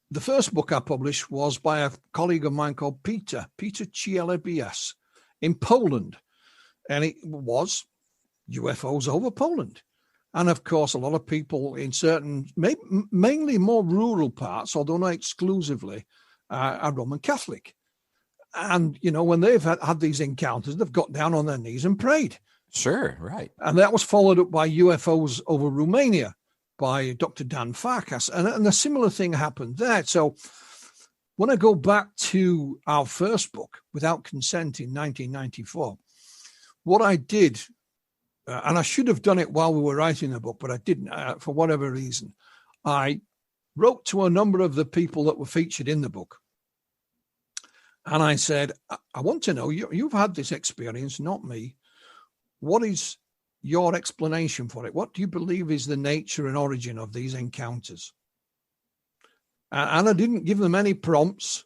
the first book I published was by a colleague of mine called Peter Cielebias in Poland. And it was UFOs over Poland. And of course, a lot of people in certain, mainly more rural parts, although not exclusively, are Roman Catholic. And, when they've had these encounters, they've got down on their knees and prayed. Sure, right. And that was followed up by UFOs over Romania by Dr. Dan Farkas. And a similar thing happened there. So when I go back to our first book, Without Consent, in 1994, what I did, and I should have done it while we were writing the book, but I didn't, for whatever reason. I wrote to a number of the people that were featured in the book. And I said, I want to know, you've had this experience, not me. What is your explanation for it? What do you believe is the nature and origin of these encounters? And I didn't give them any prompts.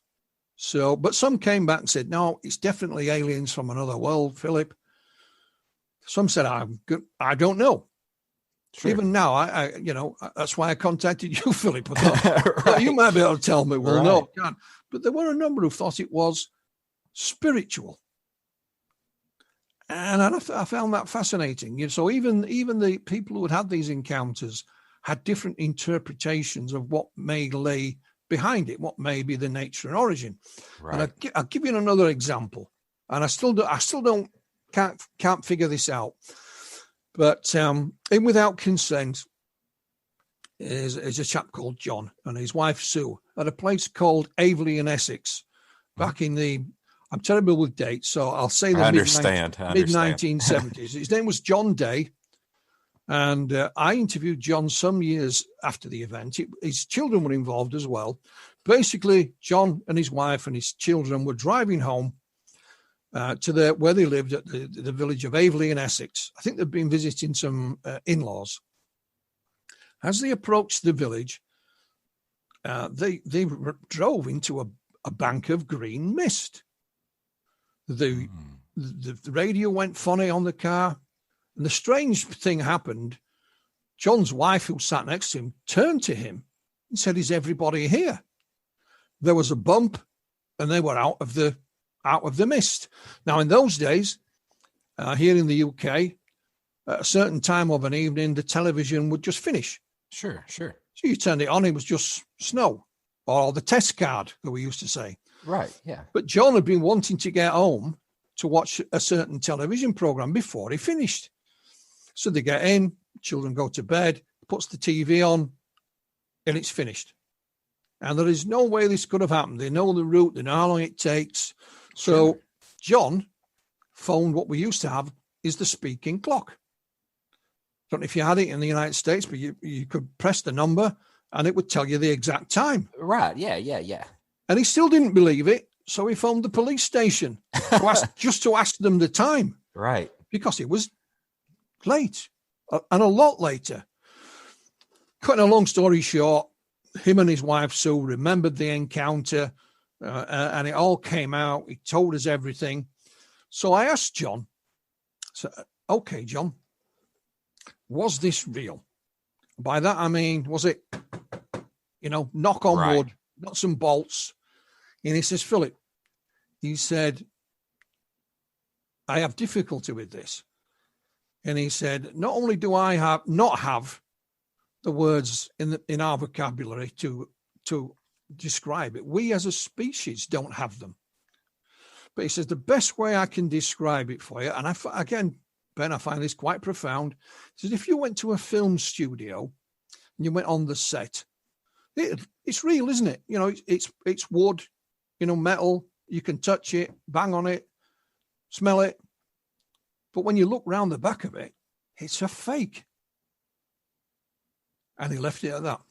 But some came back and said, no, it's definitely aliens from another world, Philip. Some said, I don't know. Sure. Even now, I that's why I contacted you, Philip. I thought, right. You might be able to tell me. Well, right. No, I can't. But there were a number who thought it was spiritual. And I found that fascinating. So even the people who had these encounters had different interpretations of what may lay behind it, what may be the nature and origin. Right. And I'll give you another example. And I still can't figure this out. But in Without Consent is a chap called John and his wife Sue at a place called Aveley in Essex back in the, I'm terrible with dates, so I'll say the mid-1970s. His name was John Day, and I interviewed John some years after the event. His children were involved as well. Basically, John and his wife and his children were driving home to where they lived at the village of Aveley in Essex. I think they'd been visiting some in-laws. As they approached the village, they drove into a bank of green mist. The radio went funny on the car, and the strange thing happened. John's wife, who sat next to him, turned to him and said, "Is everybody here?" There was a bump, and they were out of the mist. Now, in those days, here in the UK, at a certain time of an evening, the television would just finish. Sure. So you turned it on, it was just snow, or the test card, that we used to say. Right, yeah. But John had been wanting to get home to watch a certain television program before he finished. So they get in, children go to bed, puts the TV on, and it's finished. And there is no way this could have happened. They know the route, they know how long it takes. So John phoned what we used to have is the speaking clock. Don't know if you had it in the United States, but you could press the number and it would tell you the exact time. Right, yeah. And he still didn't believe it, so he phoned the police station just to ask them the time. Right. Because it was late, and a lot later. Cutting a long story short, him and his wife, Sue, remembered the encounter, and it all came out. He told us everything. So I asked John, okay, John, was this real? By that, I mean, was it, knock on wood, nuts and bolts? And he says, Philip, he said, I have difficulty with this. And he said, not only do I not have the words in our vocabulary to describe it, we as a species don't have them. But he says, the best way I can describe it for you, and again, Ben, I find this quite profound, he says, if you went to a film studio and you went on the set, it's real, isn't it? It's wood, metal, you can touch it, bang on it, smell it. But when you look round the back of it, it's a fake. And he left it at that.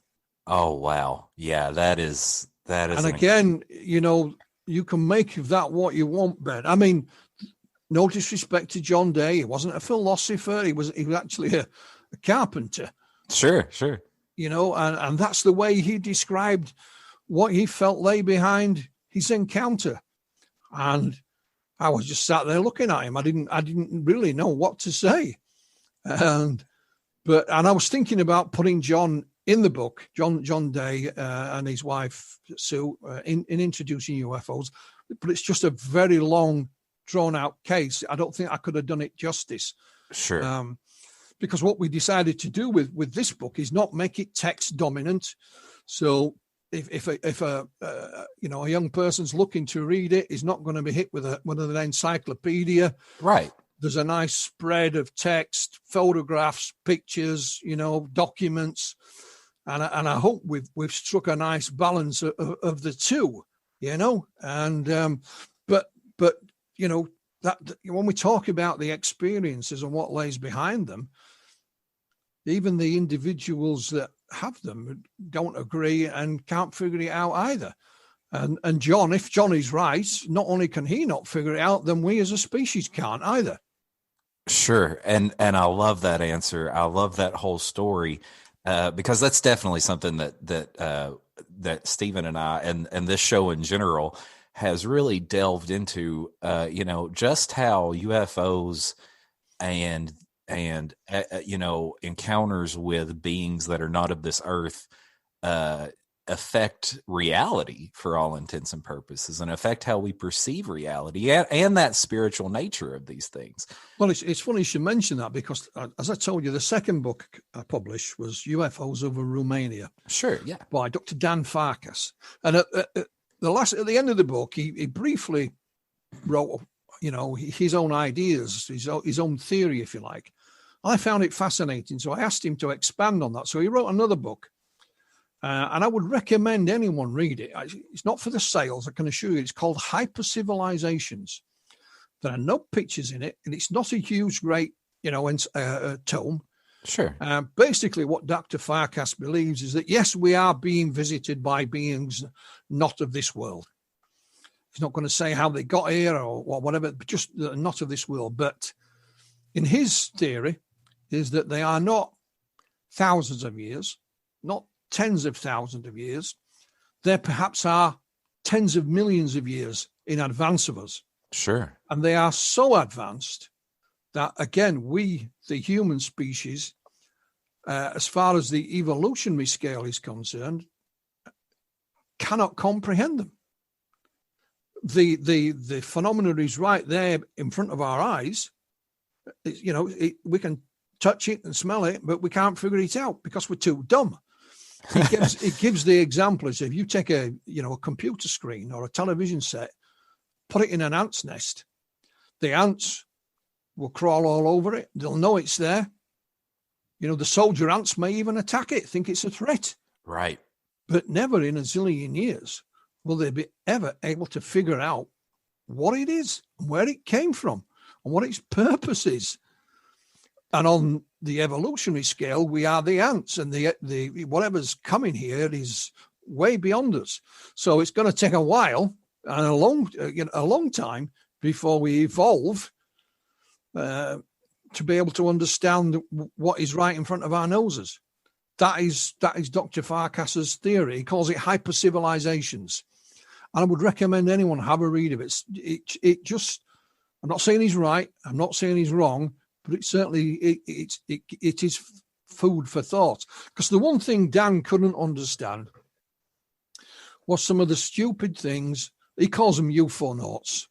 Oh, wow. Yeah, that is. And again, you can make of that what you want, Ben. I mean, no disrespect to John Day. He wasn't a philosopher. He was actually a carpenter. Sure. And that's the way he described what he felt lay behind his encounter. And I was just sat there looking at him. I didn't really know what to say. And I was thinking about putting John in the book, John Day and his wife Sue, in introducing UFOs. But it's just a very long, drawn-out case. I don't think I could have done it justice. Sure. Because what we decided to do with this book is not make it text dominant. So if a young person's looking to read it, is not going to be hit with an encyclopedia. Right. There's a nice spread of text, photographs, pictures, documents, and I hope we've struck a nice balance of the two, and but that when we talk about the experiences and what lays behind them, even the individuals that have them don't agree and can't figure it out either. And John, if John is right, not only can he not figure it out, then we as a species can't either. Sure. And I love that answer. I love that whole story, because that's definitely something that Stephen and I and this show in general has really delved into, just how UFOs and encounters with beings that are not of this earth affect reality for all intents and purposes, and affect how we perceive reality and that spiritual nature of these things. Well, it's funny you should mention that, because as I told you, the second book I published was UFOs over Romania. Sure, yeah. By Dr. Dan Farkas. And at the end of the book, he briefly wrote, his own ideas, his own theory, if you like. I found it fascinating, so I asked him to expand on that. So he wrote another book, And I would recommend anyone read it. It's not for the sales, I can assure you. It's called Hypercivilizations. There are no pictures in it, and it's not a huge, great, tome. Sure. Basically, what Dr. Farkas believes is that, yes, we are being visited by beings not of this world. He's not going to say how they got here or whatever, but just not of this world. But in his theory is that they are not thousands of years, not tens of thousands of years. They perhaps are tens of millions of years in advance of us. Sure. And they are so advanced that, again, we, the human species, as far as the evolutionary scale is concerned, cannot comprehend them. The phenomenon is right there in front of our eyes. We can touch it and smell it, but we can't figure it out because we're too dumb. It gives the example as if you take a computer screen or a television set, put it in an ant's nest, the ants will crawl all over it. They'll know it's there. The soldier ants may even attack it, think it's a threat. Right. But never in a zillion years will they be ever able to figure out what it is, and where it came from, and what its purpose is. And on the evolutionary scale, we are the ants, and the whatever's coming here is way beyond us. So it's going to take a while and a long time before we evolve to be able to understand what is right in front of our noses. That is Dr. Farkas's theory. He calls it hypercivilizations. And I would recommend anyone have a read of it. It just, I'm not saying he's right, I'm not saying he's wrong, but it certainly it is food for thought. Because the one thing Dan couldn't understand was some of the stupid things. He calls them UFOnauts.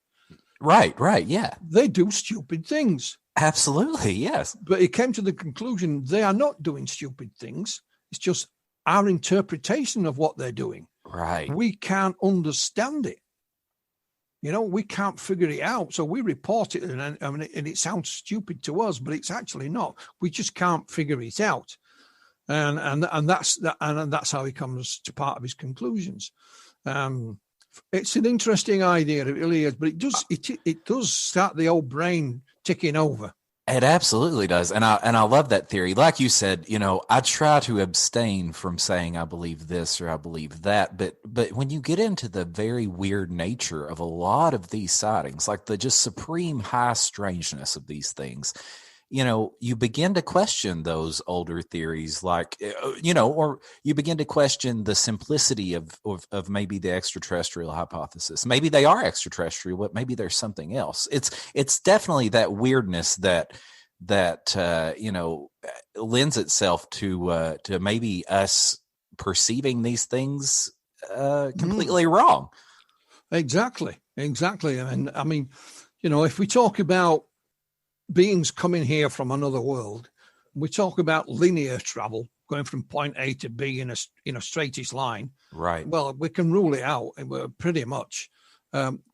Right, yeah. They do stupid things. Absolutely, yes. But he came to the conclusion they are not doing stupid things. It's just our interpretation of what they're doing. Right. We can't understand it. We can't figure it out. So we report it, and it sounds stupid to us, but it's actually not. We just can't figure it out. And that's how he comes to part of his conclusions. It's an interesting idea, it really is, but it does start the old brain ticking over. It absolutely does. And I love that theory. Like you said, I try to abstain from saying I believe this or I believe that. But when you get into the very weird nature of a lot of these sightings, like the just supreme high strangeness of these things, you begin to question those older theories, like, or you begin to question the simplicity of maybe the extraterrestrial hypothesis. Maybe they are extraterrestrial, but maybe there's something else. It's definitely that weirdness that lends itself to maybe us perceiving these things completely wrong. Exactly. And I mean, if we talk about beings coming here from another world, we talk about linear travel, going from point A to B in a straightest line. Right. Well, we can rule it out pretty much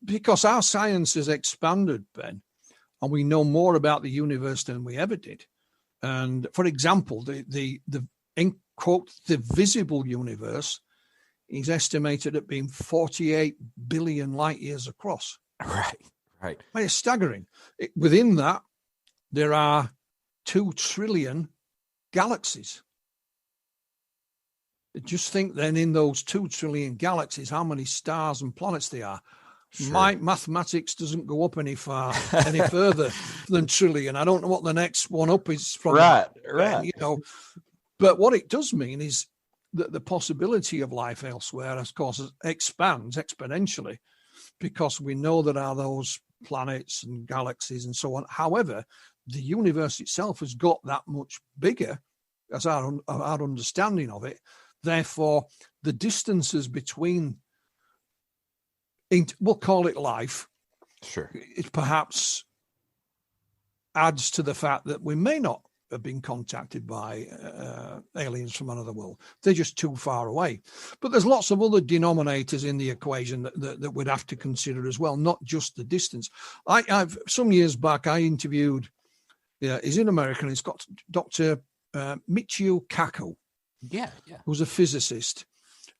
because our science has expanded, Ben, and we know more about the universe than we ever did. And for example, the in quote the visible universe is estimated at being 48 billion light years across. Right. It's staggering. Within that, there are 2 trillion galaxies. Just think then in those 2 trillion galaxies, how many stars and planets there are. Sure. My mathematics doesn't go up any further than trillion. I don't know what the next one up is from. Right. But what it does mean is that the possibility of life elsewhere, of course, expands exponentially because we know there are those planets and galaxies and so on. However, the universe itself has got that much bigger as our understanding of it. Therefore, the distances between, we'll call it life, sure, it perhaps adds to the fact that we may not have been contacted by aliens from another world. They're just too far away. But there's lots of other denominators in the equation that we'd have to consider as well, not just the distance. I've some years back, I interviewed, he's in America, and he's got Dr. Michio Kaku. Yeah, yeah. who was a physicist,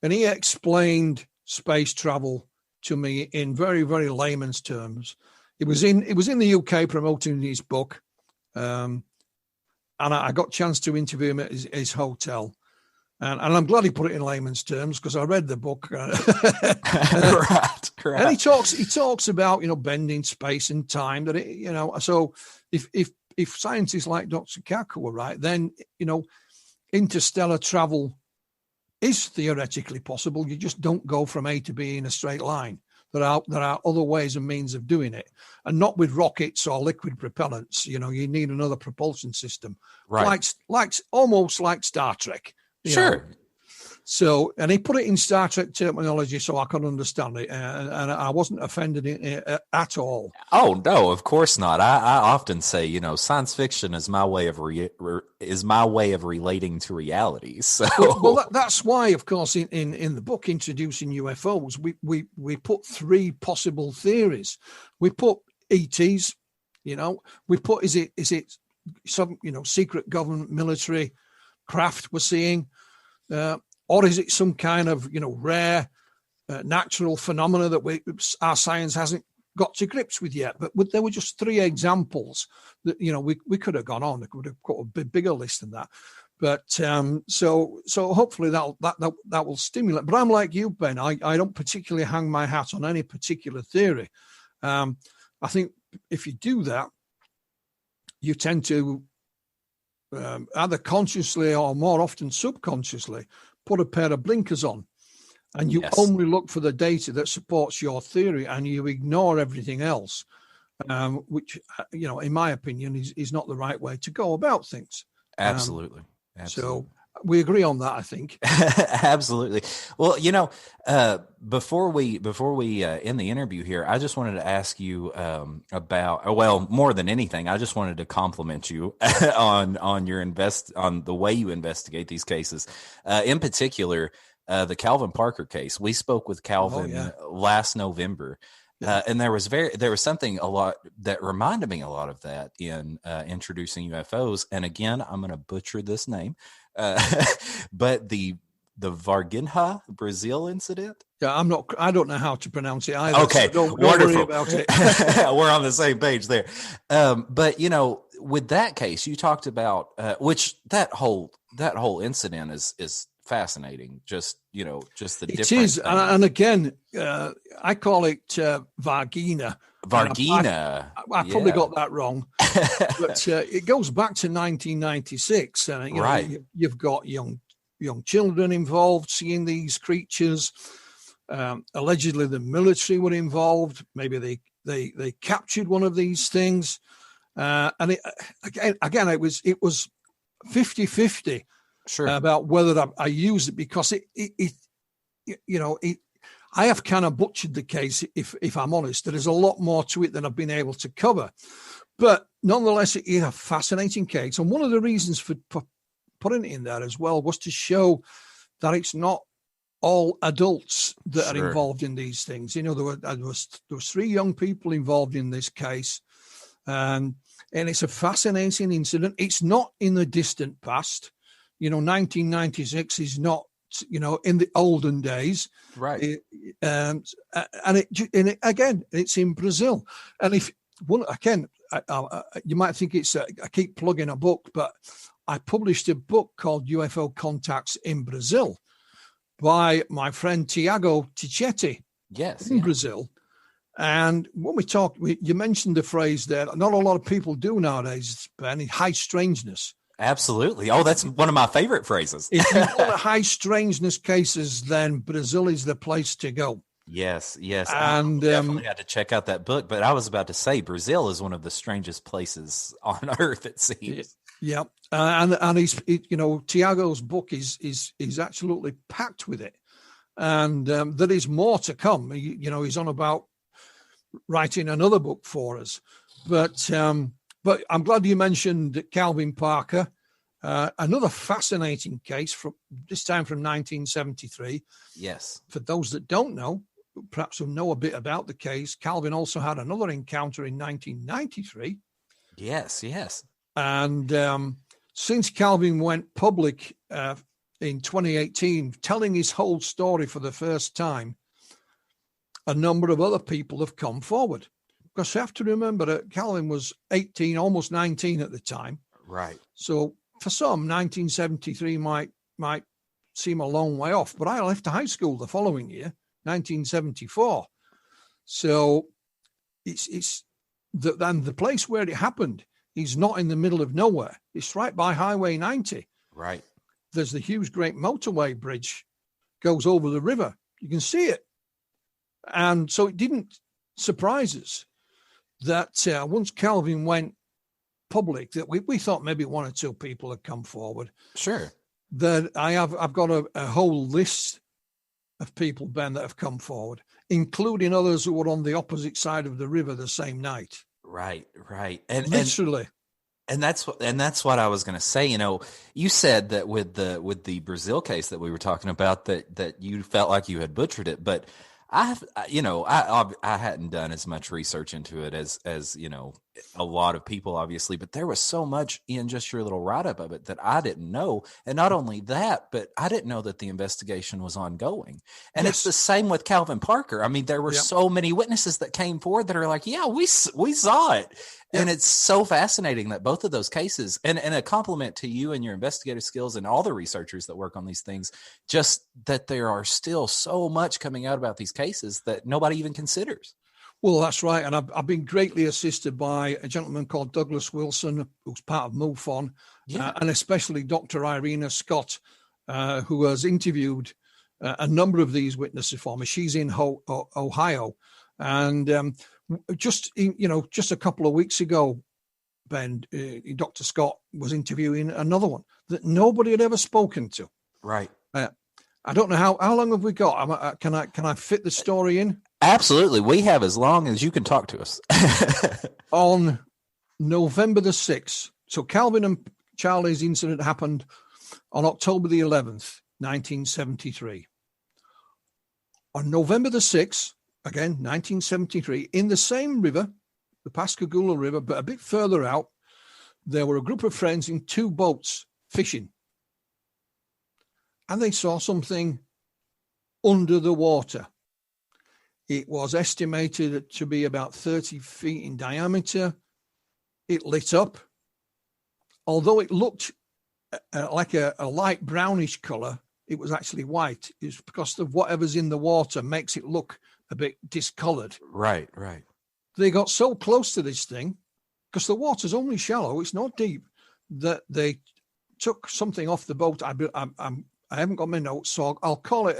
and he explained space travel to me in very, very layman's terms. It was in the UK promoting his book, and I got a chance to interview him at his hotel. And I'm glad he put it in layman's terms, because I read the book. Right. And he talks about, bending space and time, that it, so if scientists like Dr. Kaku were right, then, interstellar travel is theoretically possible. You just don't go from A to B in a straight line. There are other ways and means of doing it, and not with rockets or liquid propellants. You need another propulsion system, right? Like almost like Star Trek. Sure. So, and he put it in Star Trek terminology so I could understand it, and I wasn't offended at all. Oh no, of course not. I often say, science fiction is my way of relating to reality. So, well, that's why, of course, in the book Introducing UFOs, we put 3 possible theories. We put ETs, we put is it some secret government military craft we're seeing. Or is it some kind of, rare natural phenomena that our science hasn't got to grips with yet? But there were just 3 examples that, we could have gone on. We could have got a bit bigger list than that. But so hopefully that will stimulate. But I'm like you, Ben. I don't particularly hang my hat on any particular theory. I think if you do that, you tend to either consciously or more often subconsciously put a pair of blinkers on, and you only look for the data that supports your theory, and you ignore everything else, which, in my opinion, is not the right way to go about things. Absolutely. So we agree on that, I think. Absolutely. Well, before we end the interview here, I just wanted to ask you about, well, more than anything, I just wanted to compliment you on your on the way you investigate these cases. In particular, the Calvin Parker case. We spoke with Calvin last November. And there was something a lot that reminded me a lot of that in Introducing UFOs. And again, I'm going to butcher this name, but the Varginha, Brazil incident. Yeah, I don't know how to pronounce it either. Okay, so don't wonderful. worry about it. We're on the same page there. But with that case, you talked about which that whole incident is fascinating. Just the difference. It is, and again, I call it Varginha. Varginha. I probably got that wrong, but it goes back to 1996. Right. You've got young children involved seeing these creatures. Allegedly, the military were involved. Maybe they captured one of these things, and it was 50-50. Sure. About whether I use it, because I have kind of butchered the case, if I'm honest. There is a lot more to it than I've been able to cover, but nonetheless, it is a fascinating case. And one of the reasons for putting it in there as well was to show that it's not all adults that are involved in these things. There was 3 young people involved in this case, and it's a fascinating incident. It's not in the distant past. 1996 is not, in the olden days. Right. And it's in Brazil. And you might think I keep plugging a book, but I published a book called UFO Contacts in Brazil by my friend Tiago Tichetti in Brazil. And when we talked, you mentioned the phrase there, not a lot of people do nowadays, Ben, high strangeness. Absolutely. Oh, that's one of my favorite phrases. If you want a high strangeness cases, then Brazil is the place to go. Yes. And I definitely had to check out that book. But I was about to say, Brazil is one of the strangest places on earth, it seems. Yeah, and he's Tiago's book is absolutely packed with it, and there is more to come. He's on about writing another book for us, but I'm glad you mentioned Calvin Parker, another fascinating case from 1973. Yes, for those that don't know, perhaps will know a bit about the case. Calvin also had another encounter in 1993. Yes. And since Calvin went public in 2018, telling his whole story for the first time, a number of other people have come forward. Because you have to remember that Calvin was 18, almost 19 at the time. Right. So for some, 1973 might seem a long way off. But I left high school the following year, 1974. So it's the place where it happened is not in the middle of nowhere. It's right by Highway 90. Right. There's the huge, great motorway bridge goes over the river. You can see it. And so it didn't surprise us that once Calvin went public, that we thought maybe one or two people had come forward. Sure. That I've got a whole list of people, Ben, that have come forward, including others who were on the opposite side of the river the same night. Right. And literally. And that's what I was going to say. You know, you said that with the Brazil case that we were talking about, that you felt like you had butchered it, but I hadn't done as much research into it as you know, a lot of people, obviously, but there was so much in just your little write-up of it that I didn't know. And not only that, but I didn't know that the investigation was ongoing. And It's the same with Calvin Parker. I mean, there were so many witnesses that came forward that are like, yeah, we saw it. Yeah. And it's so fascinating that both of those cases, and a compliment to you and your investigative skills and all the researchers that work on these things, just that there are still so much coming out about these cases that nobody even considers. Well, that's right. And I've been greatly assisted by a gentleman called Douglas Wilson, who's part of MUFON, and especially Dr. Irina Scott, who has interviewed a number of these witnesses for me. She's in Ohio. And just a couple of weeks ago, Ben, Dr. Scott was interviewing another one that nobody had ever spoken to. Right. I don't know how long have we got? Can I fit the story in? Absolutely. We have as long as you can talk to us. On November the 6th. So Calvin and Charlie's incident happened on October the 11th, 1973. On November the 6th, again, 1973, in the same river, the Pascagoula River, but a bit further out, there were a group of friends in two boats fishing. And they saw something under the water. It was estimated to be about 30 feet in diameter. It lit up. Although it looked like a light brownish color, it was actually white. It's because of whatever's in the water makes it look a bit discolored. Right. They got so close to this thing, because the water's only shallow, it's not deep, that they took something off the boat. I haven't got my notes, so I'll call it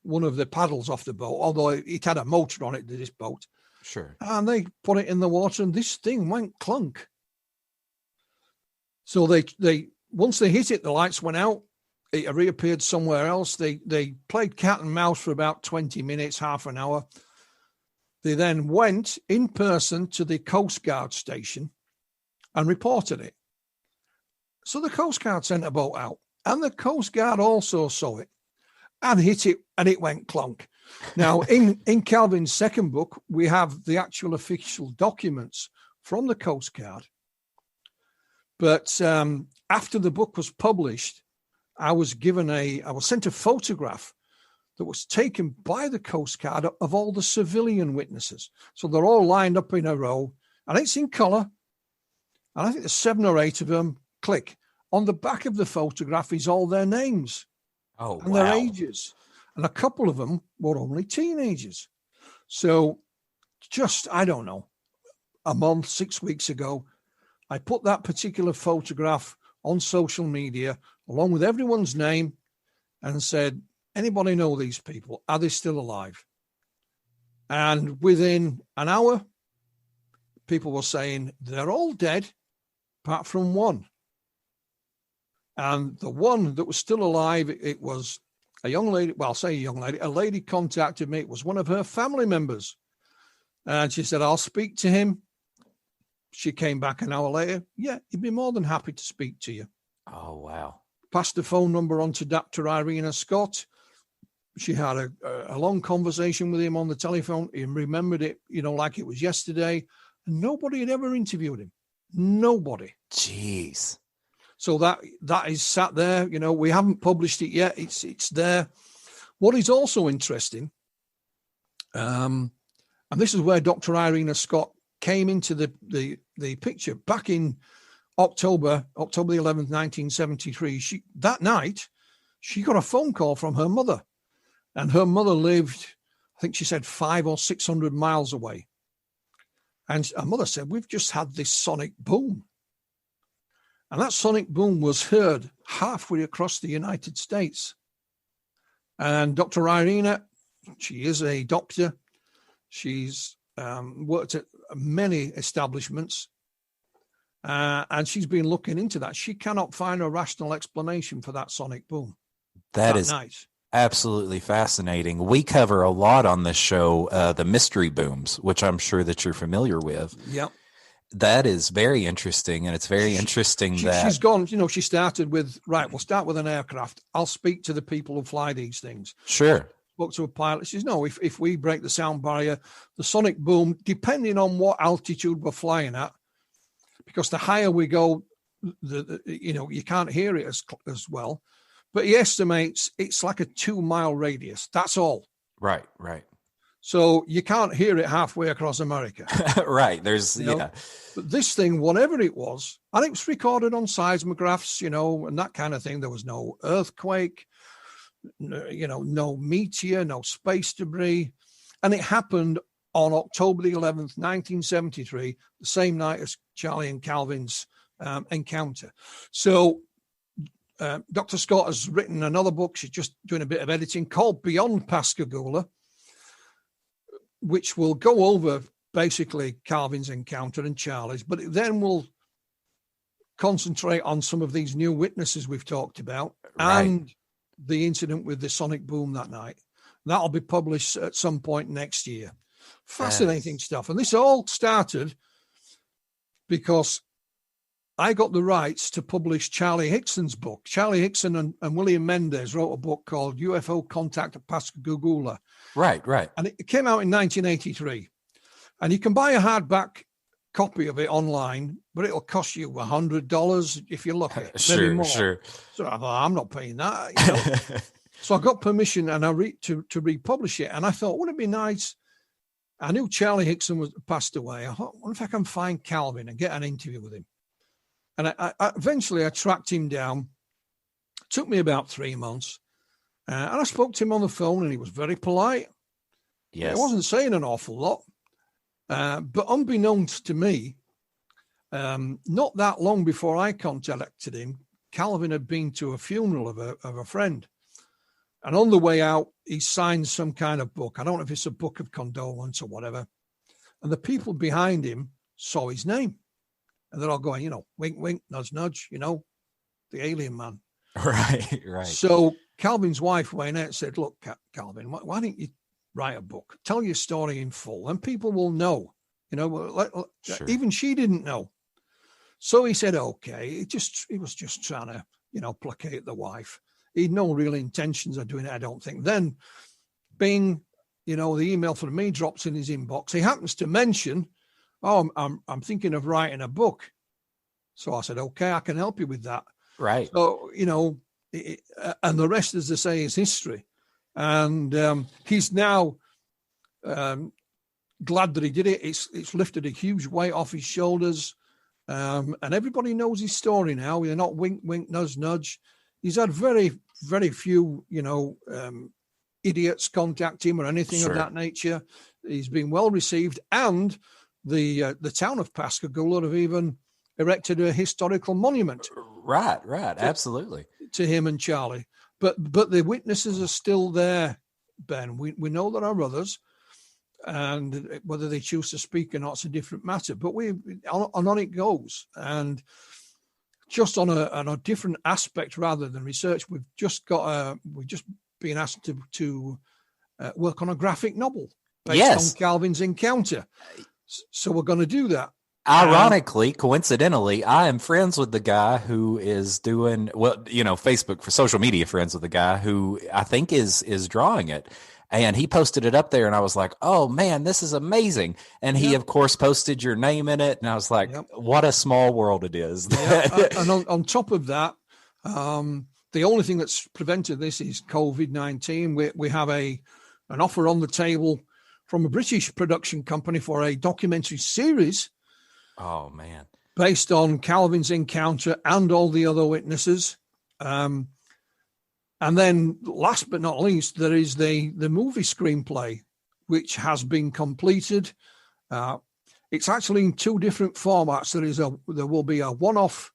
one of the paddles off the boat, although it had a motor on it, this boat. Sure. And they put it in the water, and this thing went clunk. So they once they hit it, the lights went out. It reappeared somewhere else. They played cat and mouse for about 20 minutes, half an hour. They then went in person to the Coast Guard station and reported it. So the Coast Guard sent a boat out. And the Coast Guard also saw it and hit it, and it went clunk. Now, in Calvin's second book, we have the actual official documents from the Coast Guard. But after the book was published, I was sent a photograph that was taken by the Coast Guard of all the civilian witnesses. So they're all lined up in a row, and it's in color. And I think there's 7 or 8 of them. Click. On the back of the photograph is all their names and their ages. And a couple of them were only teenagers. So just, I don't know, a month, 6 weeks ago, I put that particular photograph on social media along with everyone's name and said, anybody know these people? Are they still alive? And within an hour, people were saying they're all dead apart from one. And the one that was still alive, it was a young lady. Well, I'll say a young lady. A lady contacted me. It was one of her family members. And she said, I'll speak to him. She came back an hour later. Yeah, he'd be more than happy to speak to you. Oh, wow. Passed the phone number on to Dr. Irina Scott. She had a long conversation with him on the telephone. He remembered it, like it was yesterday. And nobody had ever interviewed him. Nobody. Jeez. So that is sat there. We haven't published it yet. It's there. What is also interesting, and this is where Dr. Irena Scott came into the picture back in October the 11th, 1973. That night, she got a phone call from her mother, and her mother lived, I think she said 500 or 600 miles away. And her mother said, "We've just had this sonic boom." And that sonic boom was heard halfway across the United States. And Dr. Irena, she is a doctor. She's worked at many establishments. And she's been looking into that. She cannot find a rational explanation for that sonic boom. That is nice. Absolutely fascinating. We cover a lot on this show, the mystery booms, which I'm sure that you're familiar with. Yep. That is very interesting, and it's very interesting that she's gone. She started with, right, we'll start with an aircraft. I'll speak to the people who fly these things. Sure. Spoke to a pilot. She says, no, if we break the sound barrier, the sonic boom, depending on what altitude we're flying at, because the higher we go, you can't hear it as well. But he estimates it's like a 2-mile radius. That's all. Right. So you can't hear it halfway across America. Right. Yeah. But this thing, whatever it was, and it was recorded on seismographs, and that kind of thing. There was no earthquake, no meteor, no space debris. And it happened on October the 11th, 1973, the same night as Charlie and Calvin's encounter. So Dr. Scott has written another book. She's just doing a bit of editing called Beyond Pascagoula, which will go over basically Calvin's encounter and Charlie's, but it then will concentrate on some of these new witnesses we've talked about, right, and the incident with the sonic boom that night. That'll be published at some point next year. Fascinating stuff. And this all started because I got the rights to publish Charlie Hickson's book. Charlie Hickson and William Mendez wrote a book called UFO Contact at Pascagoula. Right. And it came out in 1983. And you can buy a hardback copy of it online, but it'll cost you $100 if you're lucky. Sure, more. Sure. So I thought, I'm not paying that. So I got permission and to republish it. And I thought, wouldn't it be nice? I knew Charlie Hickson was passed away. I thought, what if I can find Calvin and get an interview with him? And I eventually I tracked him down. It took me about 3 months. And I spoke to him on the phone, and he was very polite. Yes. He wasn't saying an awful lot. But unbeknownst to me, not that long before I contacted him, Calvin had been to a funeral of a friend. And on the way out, he signed some kind of book. I don't know if it's a book of condolence or whatever. And the people behind him saw his name. And they're all going, wink, wink, nudge, nudge, the alien man. Right. So Calvin's wife went out and said, look, Calvin, why don't you write a book? Tell your story in full, and people will know. Sure. Even she didn't know. So he said, okay. He was just trying to, placate the wife. He had no real intentions of doing it, I don't think. Then, bing, the email from me drops in his inbox. He happens to mention, I'm thinking of writing a book. So I said, okay, I can help you with that. Right. So, and the rest, as they say, is history. And he's now glad that he did it. It's lifted a huge weight off his shoulders. And everybody knows his story now. They're not wink, wink, nudge, nudge. He's had very, very few, idiots contact him or anything Sure. of that nature. He's been well received. And the town of Pascagoula have even erected a historical monument. Right. Absolutely. To him and Charlie. But the witnesses are still there, Ben. We know there are others, and whether they choose to speak or not is a different matter. But on it goes. And just on a different aspect rather than research, we've just been asked to work on a graphic novel based on Calvin's encounter. So we're going to do that. Ironically, coincidentally, I am friends with the guy who is doing Facebook for social media, friends with the guy who I think is drawing it. And he posted it up there, and I was like, oh, man, this is amazing. And he, of course, posted your name in it. And I was like, what a small world it is. And on top of that, the only thing that's prevented this is COVID-19. We have an offer on the table from a British production company for a documentary series. Oh, man. Based on Calvin's encounter and all the other witnesses. And then last but not least, there is the movie screenplay, which has been completed. It's actually in two different formats. There will be a one-off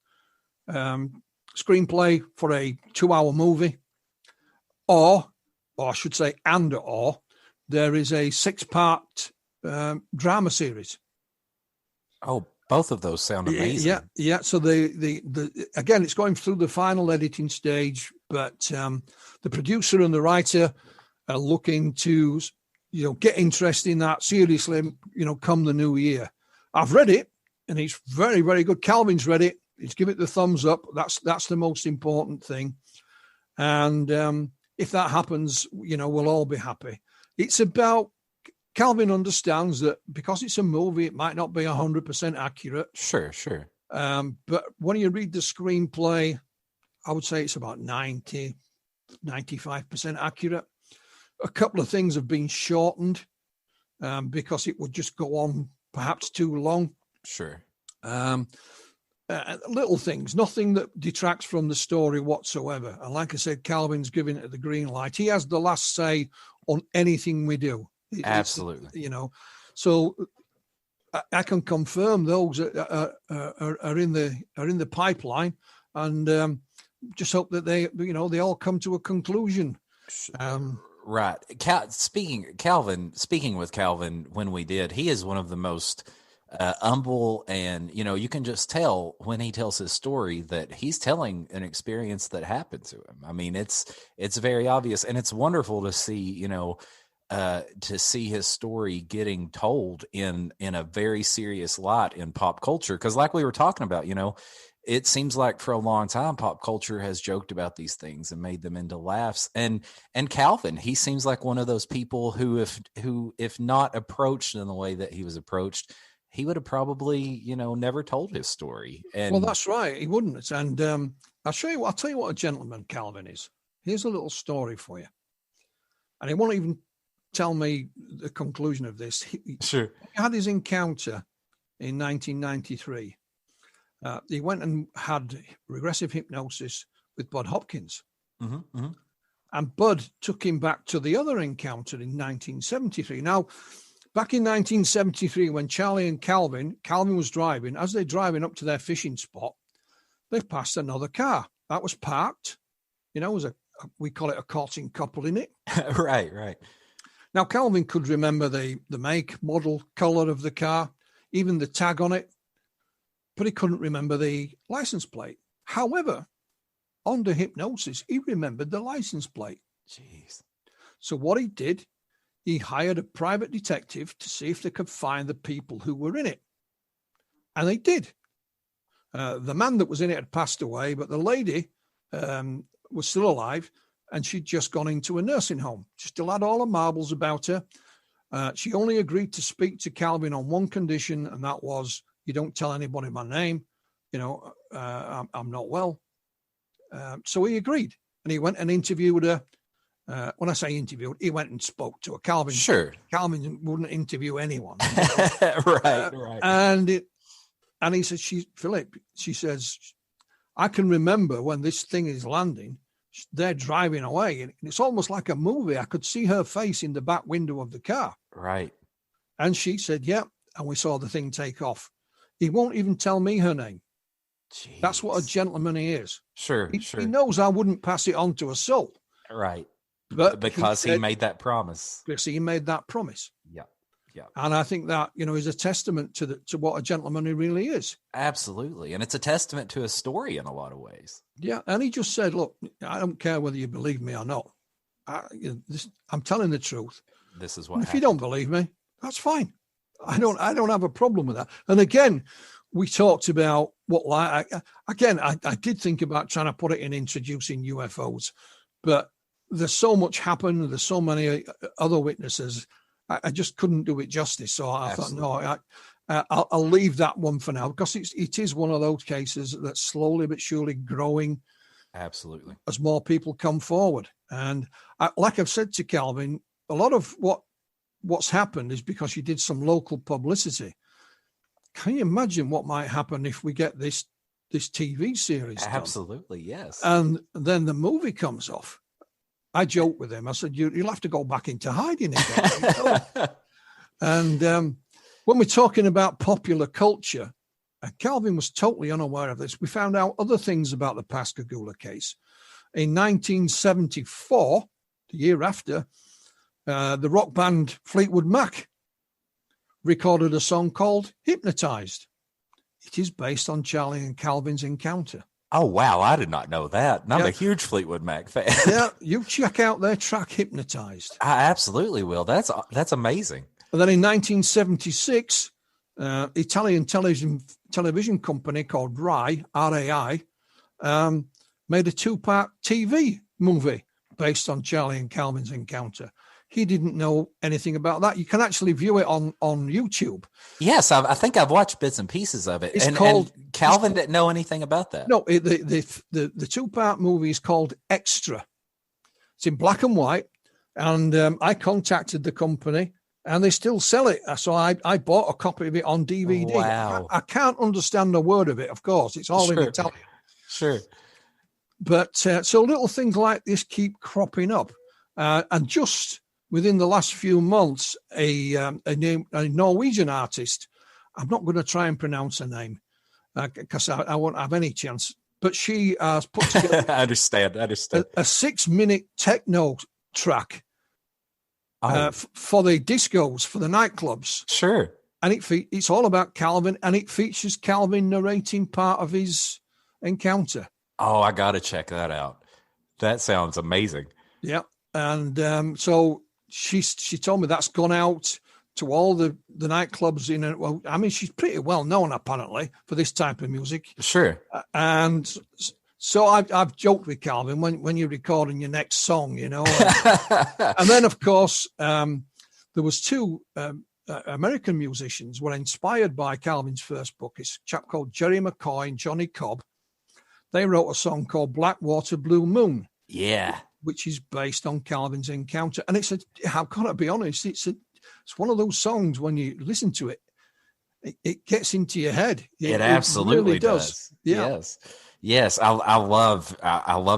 screenplay for a 2-hour movie, or I should say, or there is a 6-part drama series. Oh, both of those sound amazing. Yeah. So the again, it's going through the final editing stage, but the producer and the writer are looking to, get interest in that seriously, come the new year. I've read it, and it's very, very good. Calvin's read it. He's given it the thumbs up. That's the most important thing. And if that happens, we'll all be happy. It's about, Calvin understands that because it's a movie, it might not be 100% accurate. Sure. But when you read the screenplay, I would say it's about 95% accurate. A couple of things have been shortened because it would just go on perhaps too long. Sure. Little things, nothing that detracts from the story whatsoever. And like I said, Calvin's giving it the green light. He has the last say on anything we do. Absolutely. So I can confirm those are in the pipeline, and just hope that they all come to a conclusion. Right. Speaking with Calvin, when we did, he is one of the most humble, and you can just tell when he tells his story that he's telling an experience that happened to him. I mean, it's very obvious, and it's wonderful to see, to see his story getting told in a very serious light in pop culture. Because like we were talking about, it seems like for a long time, pop culture has joked about these things and made them into laughs. And Calvin, he seems like one of those people who, if not approached in the way that he was approached, he would have probably, never told his story. And well, that's right. He wouldn't. And I'll tell you what a gentleman Calvin is. Here's a little story for you. And he won't even tell me the conclusion of this. Sure. He had his encounter in 1993. He went and had regressive hypnosis with Bud Hopkins. Mm-hmm, mm-hmm. And Bud took him back to the other encounter in 1973. Now, back in 1973, when Charlie and Calvin was driving, as they're driving up to their fishing spot, they passed another car that was parked. We call it a courting couple in it. Right. Now, Calvin could remember the make, model, color of the car, even the tag on it, but he couldn't remember the license plate. However, under hypnosis, he remembered the license plate. Jeez. So what he did, he hired a private detective to see if they could find the people who were in it. And they did. The man that was in it had passed away, but the lady was still alive, and she'd just gone into a nursing home. She still had all her marbles about her. She only agreed to speak to Calvin on one condition, and that was, you don't tell anybody my name. I'm not well. So he agreed, and he went and interviewed her. When I say interviewed, he went and spoke to her. Calvin. Sure. Calvin wouldn't interview anyone. Right. And he said, Philip, she says, I can remember when this thing is landing, they're driving away, and it's almost like a movie. I could see her face in the back window of the car. Right. And she said, yeah. And we saw the thing take off. He won't even tell me her name. Jeez. That's what a gentleman he is. Sure. He knows I wouldn't pass it on to a soul. Right. But because he made that promise. Because he made that promise. Yeah. And I think that, is a testament to what a gentleman he really is. Absolutely. And it's a testament to his story in a lot of ways. Yeah. And he just said, look, I don't care whether you believe me or not. I'm telling the truth. This is what If you don't believe me, that's fine. I don't have a problem with that. And again, we talked about I did think about trying to put it in introducing UFOs, but there's so much happened. There's so many other witnesses. I just couldn't do it justice. So I thought, no, I'll leave that one for now, because it is one of those cases that's slowly but surely growing. Absolutely. As more people come forward. And like I've said to Calvin, a lot of what's happened is because you did some local publicity. Can you imagine what might happen if we get this TV series done? Absolutely, yes. And then the movie comes off. I joked with him. I said, you'll have to go back into hiding again. And when we're talking about popular culture, Calvin was totally unaware of this. We found out other things about the Pascagoula case. In 1974, the year after, the rock band Fleetwood Mac recorded a song called Hypnotized. It is based on Charlie and Calvin's encounter. Oh, wow. I did not know that. And I'm a huge Fleetwood Mac fan. Yeah, you check out their track Hypnotized. I absolutely will. That's amazing. And then in 1976, Italian television company called RAI, R-A-I, made a 2-part TV movie based on Charlie and Calvin's encounter. He didn't know anything about that. You can actually view it on YouTube. Yes, I think I've watched bits and pieces of it. And Calvin didn't know anything about that. No, the 2-part movie is called Extra. It's in black and white. And I contacted the company, and they still sell it. So I bought a copy of it on DVD. Wow. I can't understand a word of it, of course. It's all in Italian. Sure. But so little things like this keep cropping up. And just within the last few months, a Norwegian artist, I'm not going to try and pronounce her name because I won't have any chance, but she has put together I understand. a 6-minute techno track for the discos, for the nightclubs. Sure. And it's all about Calvin, and it features Calvin narrating part of his encounter. Oh, I got to check that out. That sounds amazing. Yeah. And so she told me that's gone out to all the nightclubs in it. Well, I mean, she's pretty well known apparently for this type of music. Sure. And so I've joked with Calvin when you're recording your next song, you know. And then of course there was 2 American musicians were inspired by Calvin's first book. It's a chap called Jerry McCoy and Johnny Cobb. They wrote a song called Blackwater Blue Moon. Yeah. Which is based on Calvin's encounter. And I've got to be honest, it's one of those songs when you listen to it, it gets into your head. It absolutely really does. Yeah. Yes. I love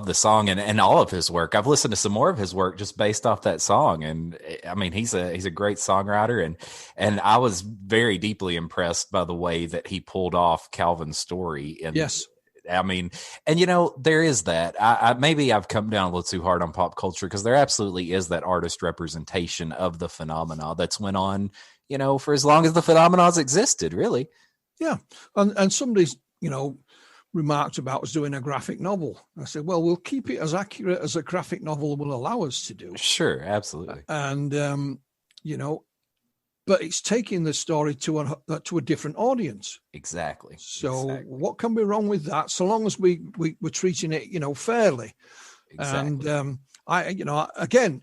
the song and all of his work. I've listened to some more of his work just based off that song. And I mean, he's a great songwriter, and I was very deeply impressed by the way that he pulled off Calvin's story. And yes. I mean, and there is that. Maybe I've come down a little too hard on pop culture, because there absolutely is that artist representation of the phenomena that's went on, for as long as the phenomena's existed, really. Yeah. And somebody's, remarked about us doing a graphic novel. I said, well, we'll keep it as accurate as a graphic novel will allow us to do. Sure, absolutely. And, but it's taking the story to a different audience. Exactly. So what can be wrong with that? So long as we're treating it, fairly. Exactly. And again,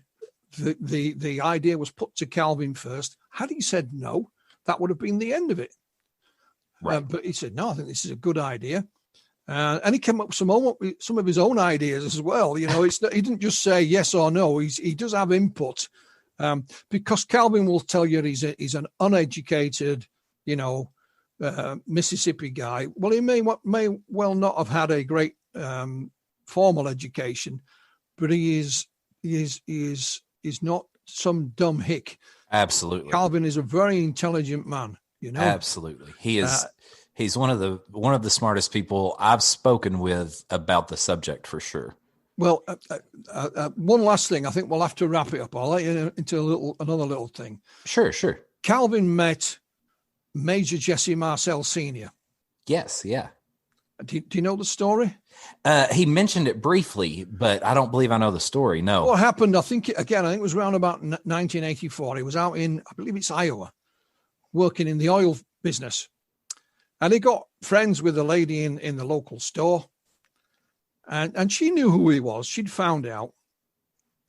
the idea was put to Calvin first. Had he said no, that would have been the end of it. Right. But he said, no, I think this is a good idea. And he came up with some of his own ideas as well. He didn't just say yes or no. He does have input. Because Calvin will tell you he's an uneducated, Mississippi guy. Well, he may well not have had a great formal education, but he is not some dumb hick. Absolutely, Calvin is a very intelligent man. Absolutely, he is. He's one of the smartest people I've spoken with about the subject, for sure. Well, one last thing. I think we'll have to wrap it up. I'll let you into another little thing. Sure. Calvin met Major Jesse Marcel Sr. Yes, yeah. Do you know the story? He mentioned it briefly, but I don't believe I know the story. No. What happened? I think it was around about 1984. He was out in, I believe it's Iowa, working in the oil business. And he got friends with a lady in the local store. And she knew who he was. She'd found out.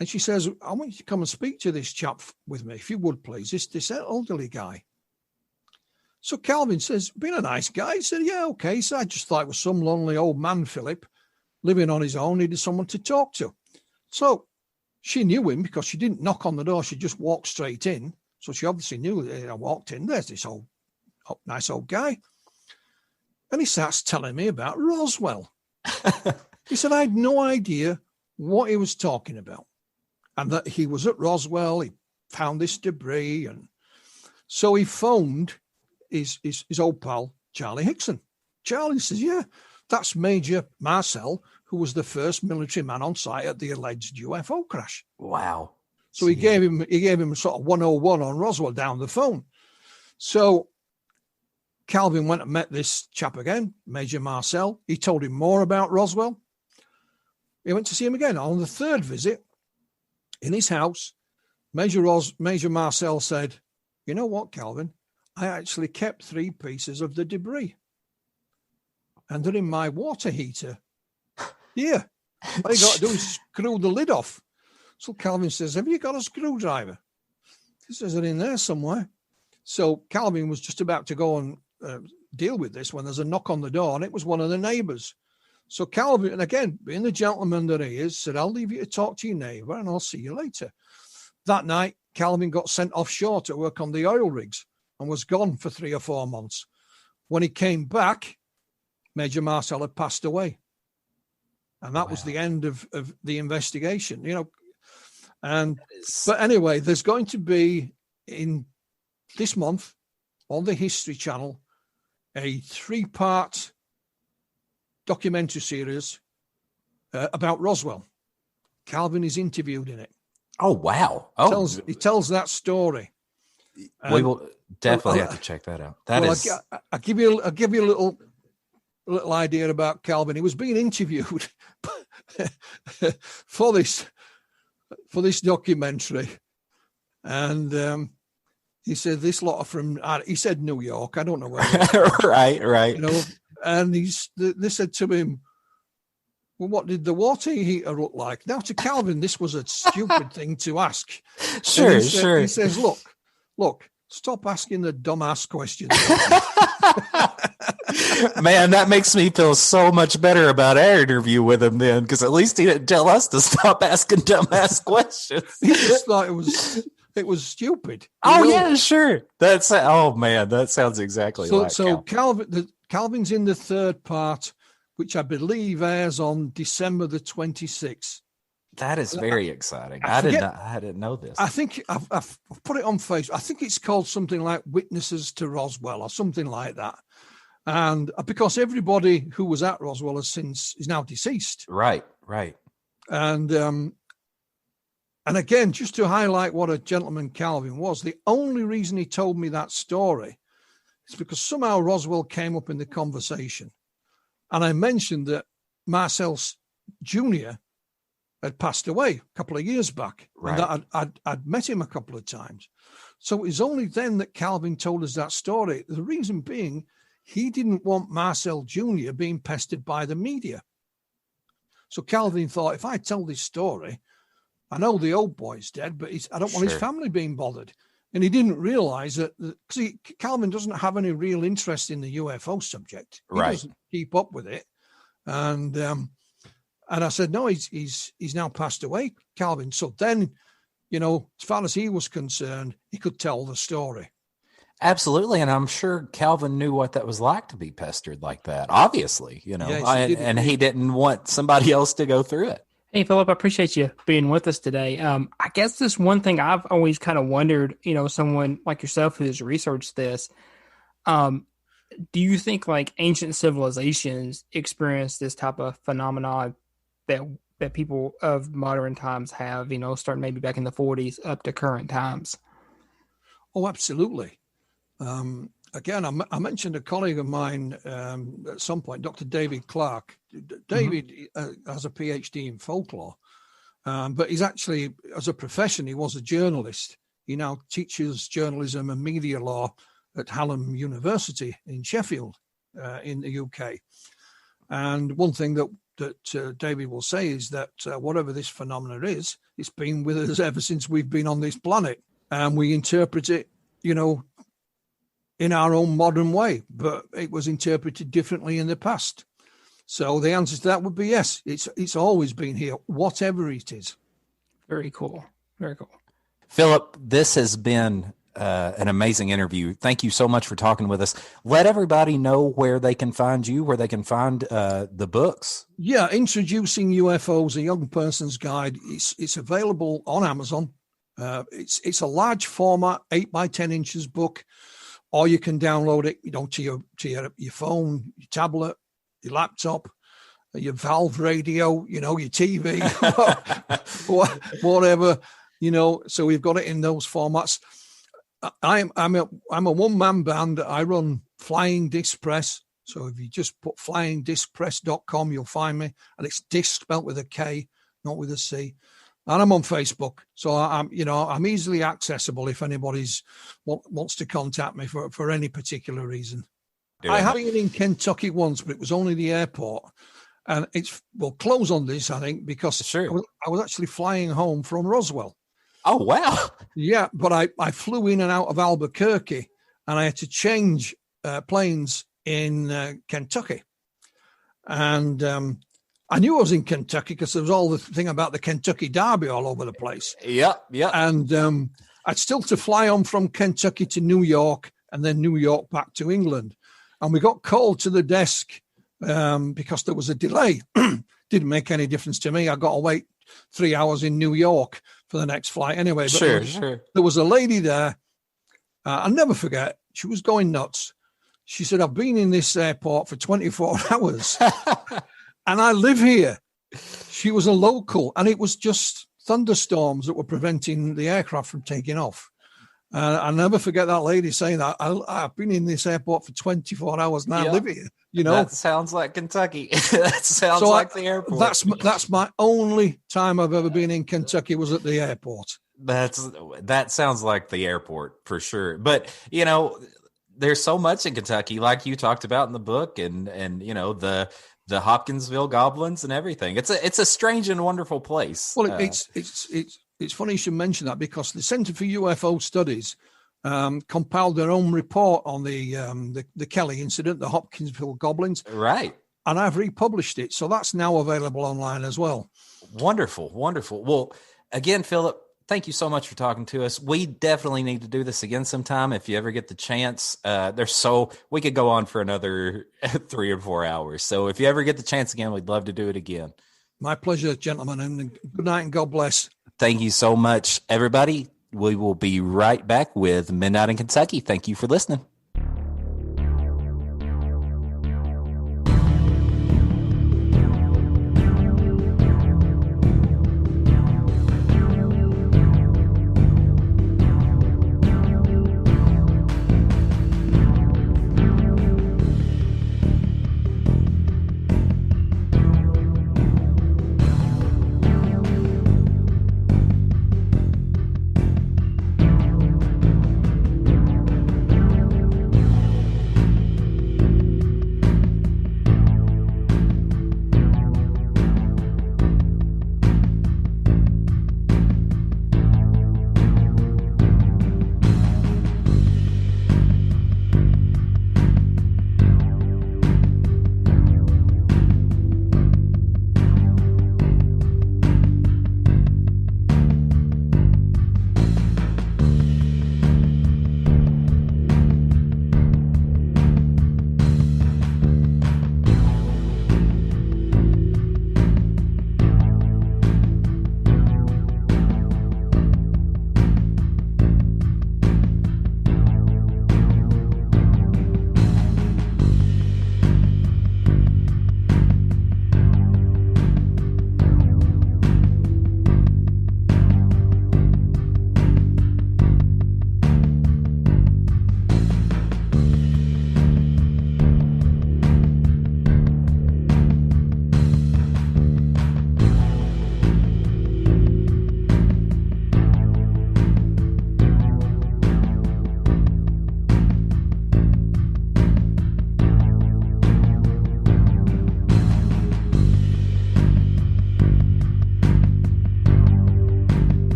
And she says, I want you to come and speak to this chap with me, if you would, please, this elderly guy. So Calvin says, being a nice guy, he said, yeah, okay. So I just thought it was some lonely old man, Philip, living on his own, needed someone to talk to. So she knew him because she didn't knock on the door. She just walked straight in. So she obviously knew that I walked in. There's this nice old guy. And he starts telling me about Roswell. He said, I had no idea what he was talking about. And that he was at Roswell. He found this debris. And so he phoned his old pal, Charlie Hickson. Charlie says, yeah, that's Major Marcel, who was the first military man on site at the alleged UFO crash. Wow. So he gave him sort of 101 on Roswell down the phone. So Calvin went and met this chap again, Major Marcel. He told him more about Roswell. He went to see him again. On the third visit, in his house, Major Marcel said, you know what, Calvin? I actually kept 3 pieces of the debris. And they're in my water heater. Here. All you got to do is screw the lid off. So Calvin says, have you got a screwdriver? He says, they're in there somewhere. So Calvin was just about to go and deal with this when there's a knock on the door, and it was one of the neighbours. So Calvin, and again, being the gentleman that he is, said, I'll leave you to talk to your neighbour and I'll see you later. That night, Calvin got sent offshore to work on the oil rigs and was gone for 3 or 4 months. When he came back, Major Marcel had passed away. And that was the end of the investigation, you know. But anyway, there's going to be in this month on the History Channel a 3-part documentary series about Roswell. Calvin is interviewed in it. Oh, wow. Oh, he tells that story. We will definitely have to check that out. I'll give you a little idea about Calvin. He was being interviewed for this documentary, and he said this lot are from. He said New York. I don't know where. right. You know, and they said to him, well, what did the water heater look like? Now, to Calvin, this was a stupid thing to ask. Sure. He says, look, stop asking the dumbass questions. Man, that makes me feel so much better about our interview with him then, because at least he didn't tell us to stop asking dumbass questions. He just thought it was stupid. Yeah, sure. That sounds exactly like so Calvin's in the 3rd part, which I believe airs on December the 26th. That is very exciting. I didn't know this. I think I've put it on Facebook. I think it's called something like Witnesses to Roswell or something like that. And because everybody who was at Roswell is now deceased. Right. And again, just to highlight what a gentleman Calvin was, the only reason he told me that story is because somehow Roswell came up in the conversation. And I mentioned that Marcel Jr. had passed away a couple of years back. Right. And that I'd met him a couple of times. So it was only then that Calvin told us that story. The reason being, he didn't want Marcel Jr. being pestered by the media. So Calvin thought, if I tell this story, I know the old boy's dead, but I don't want his family being bothered. And he didn't realize that, because Calvin doesn't have any real interest in the UFO subject. He doesn't keep up with it. And I said, no, he's now passed away, Calvin. So then, you know, as far as he was concerned, he could tell the story. Absolutely. And I'm sure Calvin knew what that was like to be pestered like that, obviously, you know, and he didn't want somebody else to go through it. Hey, Philip, I appreciate you being with us today. I guess this one thing I've always kind of wondered, you know, someone like yourself who has researched this, do you think like ancient civilizations experienced this type of phenomenon that people of modern times have, you know, starting maybe back in the 40s up to current times? Oh, absolutely. Again, I mentioned a colleague of mine at some point, Dr. David Clark. David has a PhD in folklore, but he's actually, as a profession, he was a journalist. He now teaches journalism and media law at Hallam University in Sheffield, in the UK. And one thing that that David will say is that whatever this phenomena is, it's been with us ever since we've been on this planet, and we interpret it, in our own modern way, but it was interpreted differently in the past. So the answer to that would be yes. It's always been here, whatever it is. Very cool. Very cool. Philip, this has been an amazing interview. Thank you so much for talking with us. Let everybody know where they can find you, where they can find the books. Yeah, Introducing UFOs, A Young Person's Guide. It's available on Amazon. It's a large format, 8 by 10 inches book, or you can download it, to your phone, your tablet, your laptop, your Valve radio, your TV, whatever, So we've got it in those formats. I'm a one-man band. I run Flying Disc Press. So if you just put flyingdiscpress.com, you'll find me. And it's disc spelt with a K, not with a C. And I'm on Facebook. So I'm easily accessible if anybody's wants to contact me for any particular reason. I have been in Kentucky once, but it was only the airport. And we'll close on this, I think, because sure. I was actually flying home from Roswell. Oh, wow. Yeah, but I flew in and out of Albuquerque, and I had to change planes in Kentucky. And I knew I was in Kentucky because there was all the thing about the Kentucky Derby all over the place. Yeah. And I'd still to fly on from Kentucky to New York and then New York back to England. And we got called to the desk because there was a delay. Didn't make any difference to me. I got to wait 3 hours in New York for the next flight anyway. But sure. There was a lady there. I'll never forget. She was going nuts. She said, I've been in this airport for 24 hours and I live here. She was a local, and it was just thunderstorms that were preventing the aircraft from taking off. I'll never forget that lady saying that. I've been in this airport for 24 hours and I live here. That sounds like Kentucky. That sounds like the airport. That's my only time I've ever been in Kentucky was at the airport. That sounds like the airport for sure. But there's so much in Kentucky, like you talked about in the book, and the Hopkinsville goblins and everything. It's a strange and wonderful place. Well, it's funny you should mention that, because the Center for UFO Studies compiled their own report on the Kelly incident, the Hopkinsville goblins. Right. And I've republished it. So that's now available online as well. Wonderful. Well, again, Philip, thank you so much for talking to us. We definitely need to do this again sometime if you ever get the chance. We could go on for another 3 or 4 hours. So if you ever get the chance again, we'd love to do it again. My pleasure, gentlemen, and good night and God bless. Thank you so much, everybody. We will be right back with Midnight in Kentucky. Thank you for listening.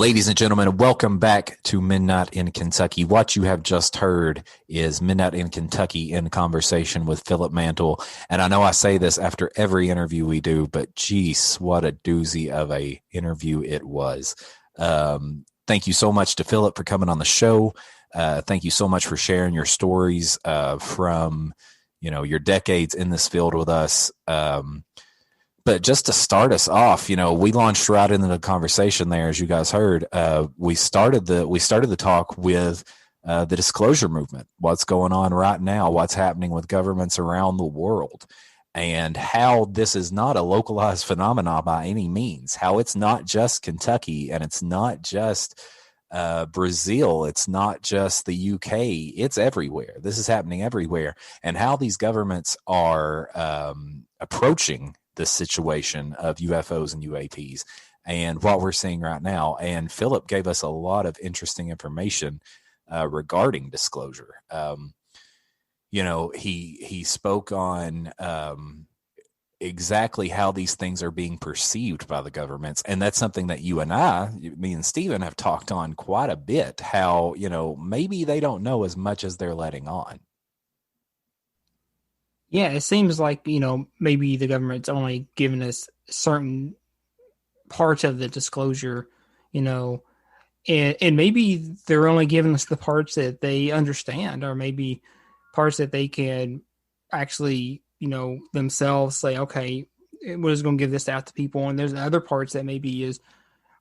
Ladies and gentlemen, welcome back to Midnight in Kentucky. What you have just heard is Midnight in Kentucky in conversation with Philip Mantle. And I know I say this after every interview we do, but geez, what a doozy of a interview it was. Thank you so much to Philip for coming on the show. Thank you so much for sharing your stories from, your decades in this field with us. But just to start us off, we launched right into the conversation there, as you guys heard. We started the talk with the disclosure movement, what's going on right now, what's happening with governments around the world, and how this is not a localized phenomenon by any means, how it's not just Kentucky and it's not just Brazil, it's not just the UK, it's everywhere. This is happening everywhere, and how these governments are approaching the situation of UFOs and UAPs and what we're seeing right now. And Philip gave us a lot of interesting information regarding disclosure. He spoke on exactly how these things are being perceived by the governments. And that's something that you and me and Stephen have talked on quite a bit, how, maybe they don't know as much as they're letting on. Yeah, it seems like, maybe the government's only giving us certain parts of the disclosure, and maybe they're only giving us the parts that they understand, or maybe parts that they can actually, themselves say, okay, we're just going to give this out to people. And there's other parts that maybe is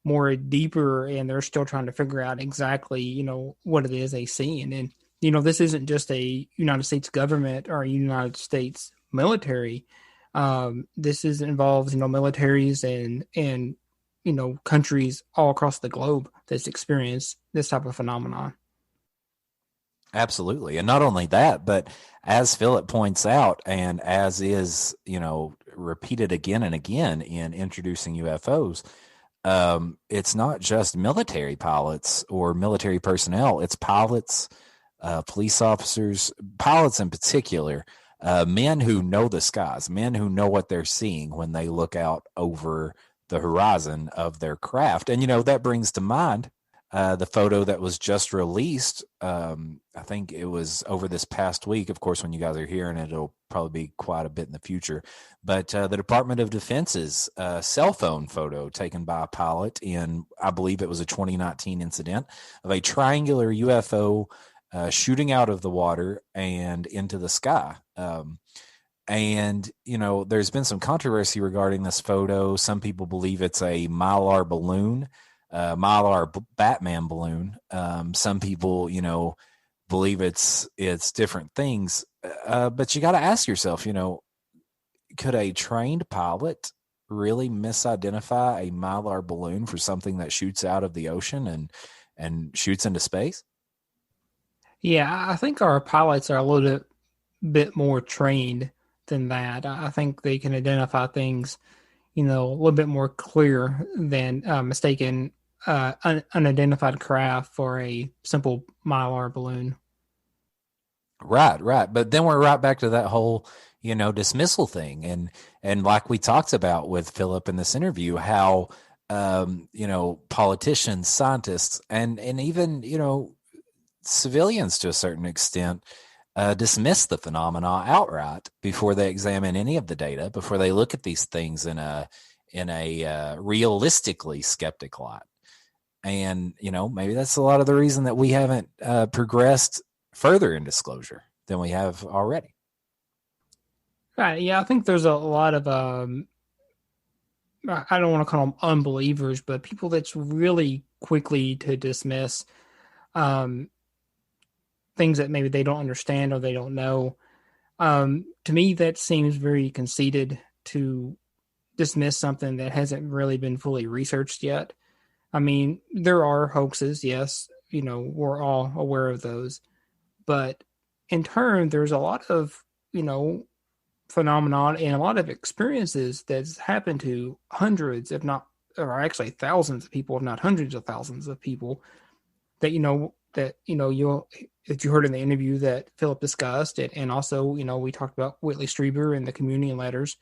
more deeper, and they're still trying to figure out exactly, what it is they see. And this isn't just a United States government or a United States military. This involves, militaries and countries all across the globe that's experienced this type of phenomenon. Absolutely. And not only that, but as Philip points out, and as is, repeated again and again in introducing UFOs, it's not just military pilots or military personnel, it's pilots, police officers, pilots in particular, men who know the skies, men who know what they're seeing when they look out over the horizon of their craft. And, that brings to mind the photo that was just released. I think it was over this past week. Of course, when you guys are hearing it, it'll probably be quite a bit in the future. But the Department of Defense's cell phone photo taken by a pilot in, I believe it was a 2019 incident, of a triangular UFO shooting out of the water and into the sky. And, there's been some controversy regarding this photo. Some people believe it's a Mylar balloon, Mylar Batman balloon. Some people, believe it's different things. But you got to ask yourself, could a trained pilot really misidentify a Mylar balloon for something that shoots out of the ocean and shoots into space? Yeah, I think our pilots are a little bit more trained than that. I think they can identify things, a little bit more clear than mistaken unidentified craft for a simple Mylar balloon. Right. But then we're right back to that whole, dismissal thing. And like we talked about with Philip in this interview, how, politicians, scientists, and even, civilians to a certain extent dismiss the phenomena outright before they examine any of the data, before they look at these things in a realistically skeptic light. And, maybe that's a lot of the reason that we haven't progressed further in disclosure than we have already. Right. Yeah, I think there's a lot of, I don't want to call them unbelievers, but people that's really quickly to dismiss things that maybe they don't understand or they don't know. To me, that seems very conceited to dismiss something that hasn't really been fully researched yet. I mean, there are hoaxes, yes, we're all aware of those. But in turn, there's a lot of, phenomenon and a lot of experiences that's happened to hundreds, if not, or actually thousands of people, if not hundreds of thousands of people that, that you heard in the interview that Philip discussed it. And also, we talked about Whitley Strieber and the communion letters.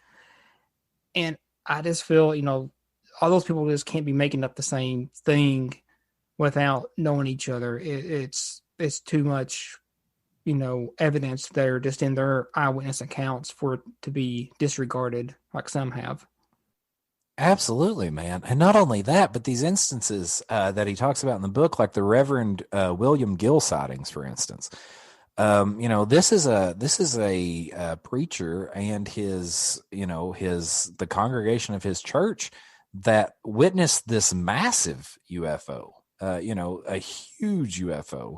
And I just feel, all those people just can't be making up the same thing without knowing each other. It's too much, evidence there just in their eyewitness accounts for it to be disregarded like some have. Absolutely, man. And not only that, but these instances that he talks about in the book, like the Reverend William Gill sightings, for instance. This is a preacher and the congregation of his church that witnessed this massive UFO, a huge UFO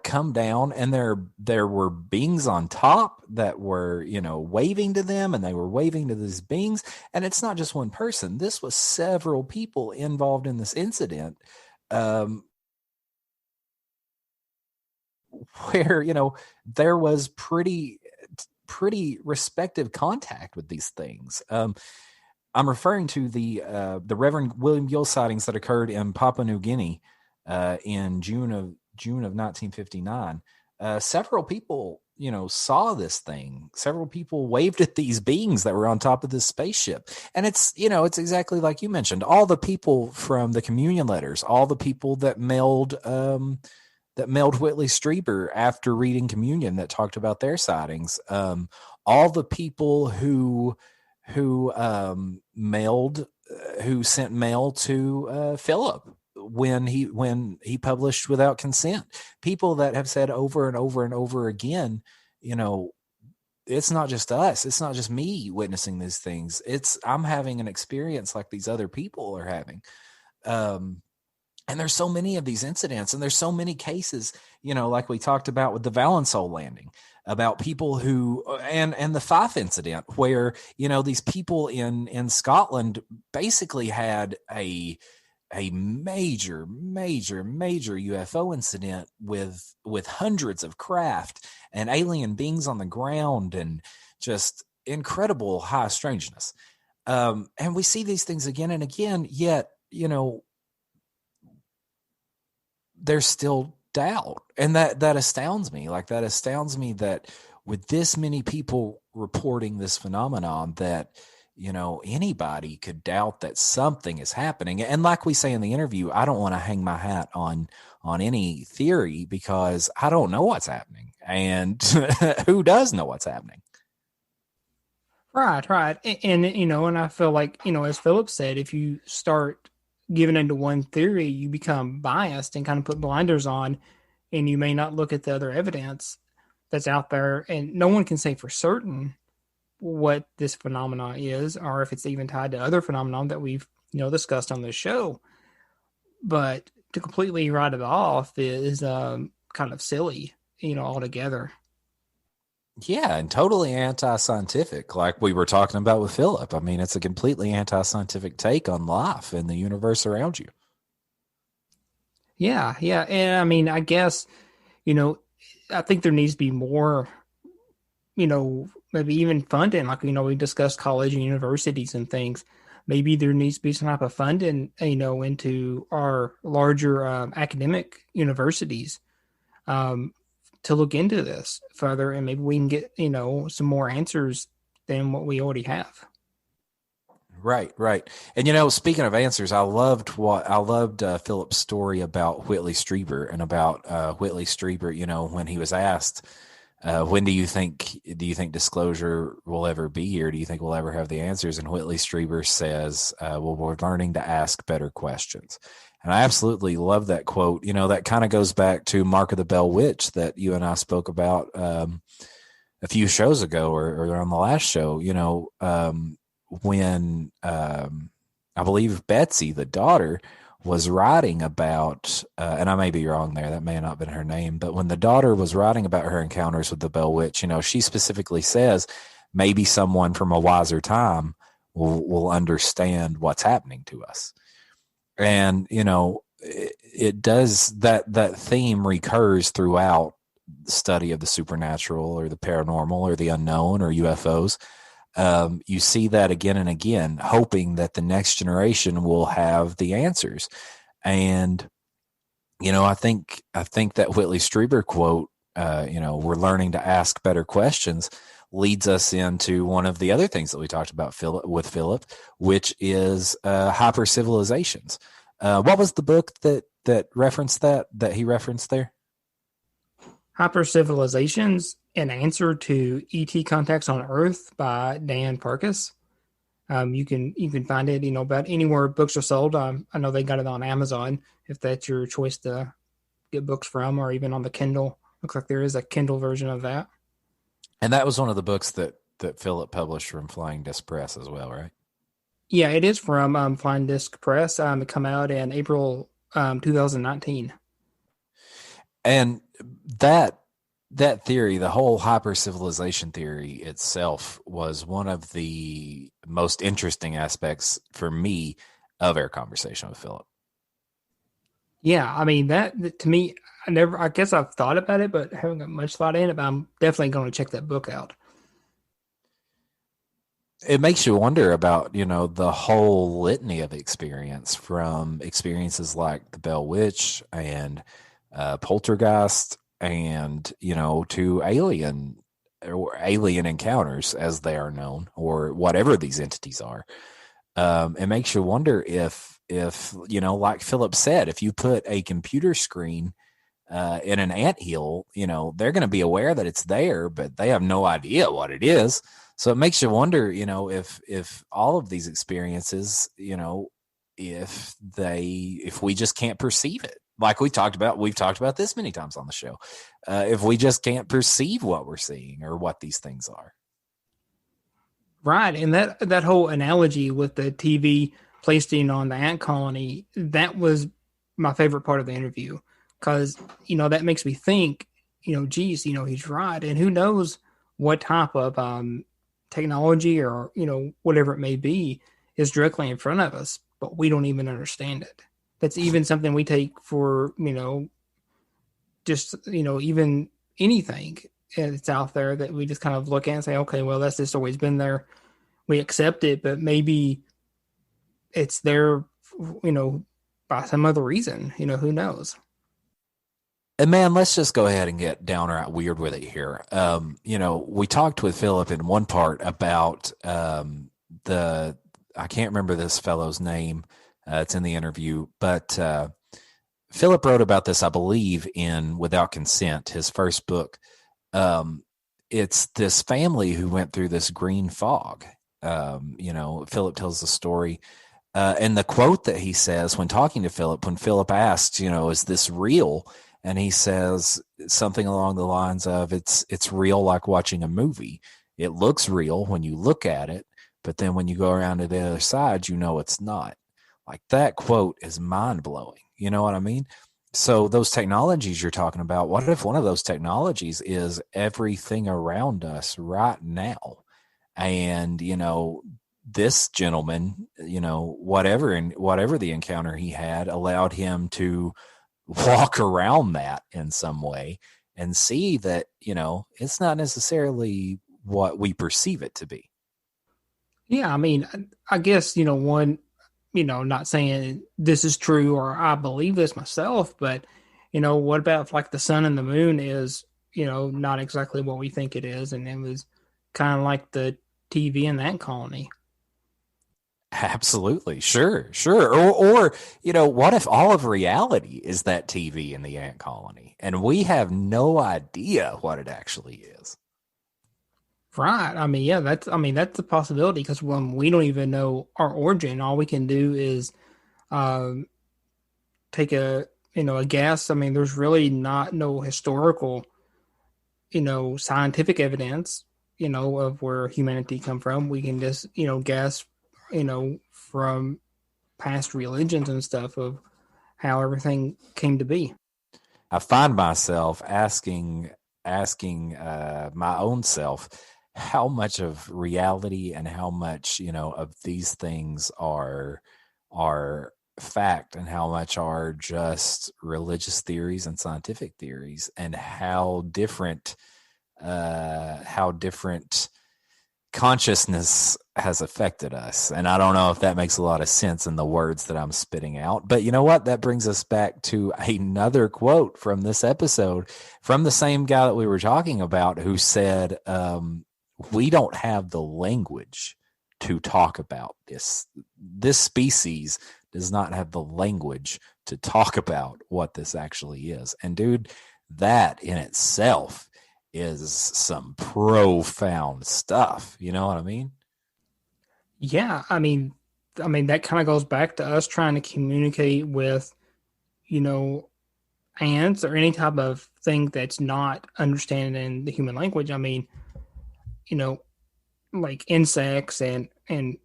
come down, and there were beings on top that were, waving to them, and they were waving to these beings. And it's not just one person. This was several people involved in this incident, where, there was pretty respective contact with these things. I'm referring to the Reverend William Gill sightings that occurred in Papua New Guinea in June of 1959. Several people, saw this thing. Several people waved at these beings that were on top of this spaceship. And it's exactly like you mentioned. All the people from the communion letters, all the people that mailed Whitley Strieber after reading communion that talked about their sightings, all the people who sent mail to Philip when he published without consent, people that have said over and over and over again, it's not just us, it's not just me witnessing these things, I'm having an experience like these other people are having. And there's so many of these incidents, and there's so many cases, like we talked about with the Valençol landing, about people who, and the Fife incident, where, these people in Scotland basically had a major UFO incident with hundreds of craft and alien beings on the ground, and just incredible high strangeness. And we see these things again and again, yet, there's still doubt. And that astounds me. Like, that astounds me that with this many people reporting this phenomenon, that, anybody could doubt that something is happening. And like we say in the interview, I don't want to hang my hat on any theory, because I don't know what's happening. And who does know what's happening? Right. And, and I feel like, as Philip said, if you start giving into one theory, you become biased and kind of put blinders on, and you may not look at the other evidence that's out there. And no one can say for certain what this phenomenon is, or if it's even tied to other phenomenon that we've, discussed on this show. But to completely write it off is kind of silly, altogether. Yeah, and totally anti-scientific, like we were talking about with Philip. I mean, it's a completely anti-scientific take on life and the universe around you. Yeah. And I mean, I guess, I think there needs to be more, maybe even funding, like, we discussed college and universities and things. Maybe there needs to be some type of funding, into our larger academic universities, to look into this further, and maybe we can get, some more answers than what we already have. Right. And, speaking of answers, I loved Philip's story about Whitley Strieber, and about Whitley Strieber, when he was asked, when do you think disclosure will ever be here? Do you think we'll ever have the answers? And Whitley Strieber says, well, we're learning to ask better questions. And I absolutely love that quote. That kind of goes back to Mark of the Bell Witch that you and I spoke about a few shows ago, or on the last show, when I believe Betsy, the daughter, was writing about, and I may be wrong there, that may not have been her name, but when the daughter was writing about her encounters with the Bell Witch, she specifically says, maybe someone from a wiser time will understand what's happening to us. And, it does, that theme recurs throughout the study of the supernatural, or the paranormal, or the unknown, or UFOs. You see that again and again, hoping that the next generation will have the answers. And, I think that Whitley Strieber quote, we're learning to ask better questions, leads us into one of the other things that we talked about with Philip, which is hyper civilizations. What was the book that that he referenced there? Hypercivilizations, An Answer to ET Contacts on Earth by Dan Perkis. You can find it, about anywhere books are sold. I know they got it on Amazon if that's your choice to get books from, or even on the Kindle. Looks like there is a Kindle version of that. And that was one of the books that Philip published from Flying Disc Press as well, right? Yeah, it is from Flying Disc Press. It come out in April 2019. And that theory, the whole hypercivilization theory itself, was one of the most interesting aspects for me of our conversation with Philip. Yeah, I mean, that to me, I guess I've thought about it, but haven't got much thought in it, but I'm definitely going to check that book out. It makes you wonder about, the whole litany of experience, from experiences like the Bell Witch and poltergeist, and to alien encounters, as they are known, or whatever these entities are. It makes you wonder if like Philip said, if you put a computer screen in an anthill, they're going to be aware that it's there, but they have no idea what it is. So it makes you wonder, if all of these experiences, if we just can't perceive it. Like we've talked about this many times on the show. If we just can't perceive what we're seeing or what these things are. Right. And that whole analogy with the TV placing on the ant colony, that was my favorite part of the interview. Because, that makes me think, geez, he's right. And who knows what type of technology or, whatever it may be is directly in front of us, but we don't even understand it. That's even something we take for, just, even anything that's out there that we just kind of look at and say, okay, well, that's just always been there. We accept it, but maybe it's there, by some other reason, who knows? And man, let's just go ahead and get downright weird with it here. We talked with Philip in one part about I can't remember this fellow's name. It's in the interview, but Philip wrote about this, I believe, in Without Consent, his first book. It's this family who went through this green fog. Philip tells the story. And the quote that he says when talking to Philip, when Philip asked, is this real? And he says something along the lines of, it's real like watching a movie. It looks real when you look at it, but then when you go around to the other side, it's not. Like, that quote is mind-blowing. You know what I mean? So those technologies you're talking about, what if one of those technologies is everything around us right now? And, this gentleman, whatever the encounter he had, allowed him to walk around that in some way and see that, it's not necessarily what we perceive it to be. Yeah, I mean, I guess, one, not saying this is true or I believe this myself, but, what about if, like, the sun and the moon is, not exactly what we think it is, and it was kind of like the TV in that colony? Absolutely. Sure. Or, what if all of reality is that TV in the ant colony and we have no idea what it actually is? Right. I mean, yeah, that's a possibility, because when we don't even know our origin, all we can do is take a guess. I mean, there's really no historical, scientific evidence, of where humanity come from. We can just, guess, from past religions and stuff of how everything came to be. I find myself asking my own self how much of reality and how much, of these things are fact and how much are just religious theories and scientific theories, and how different consciousness has affected us. And I don't know if that makes a lot of sense in the words that I'm spitting out, but you know what? That brings us back to another quote from this episode from the same guy that we were talking about, who said, we don't have the language to talk about this. This species does not have the language to talk about what this actually is. And dude, that in itself is some profound stuff. You know what I mean? Yeah, I mean that kind of goes back to us trying to communicate with, ants or any type of thing that's not understanding the human language. I mean, you know, like insects and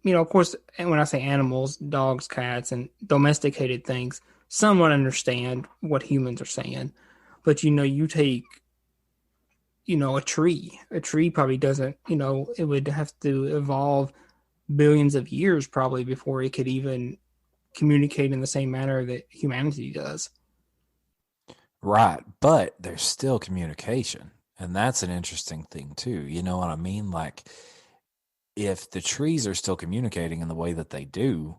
of course, and when I say animals, dogs, cats, and domesticated things, somewhat understand what humans are saying. But you take a tree. A tree probably doesn't. It would have to evolve billions of years probably before it could even communicate in the same manner that humanity does. Right. But there's still communication. And that's an interesting thing too. You know what I mean? Like, if the trees are still communicating in the way that they do,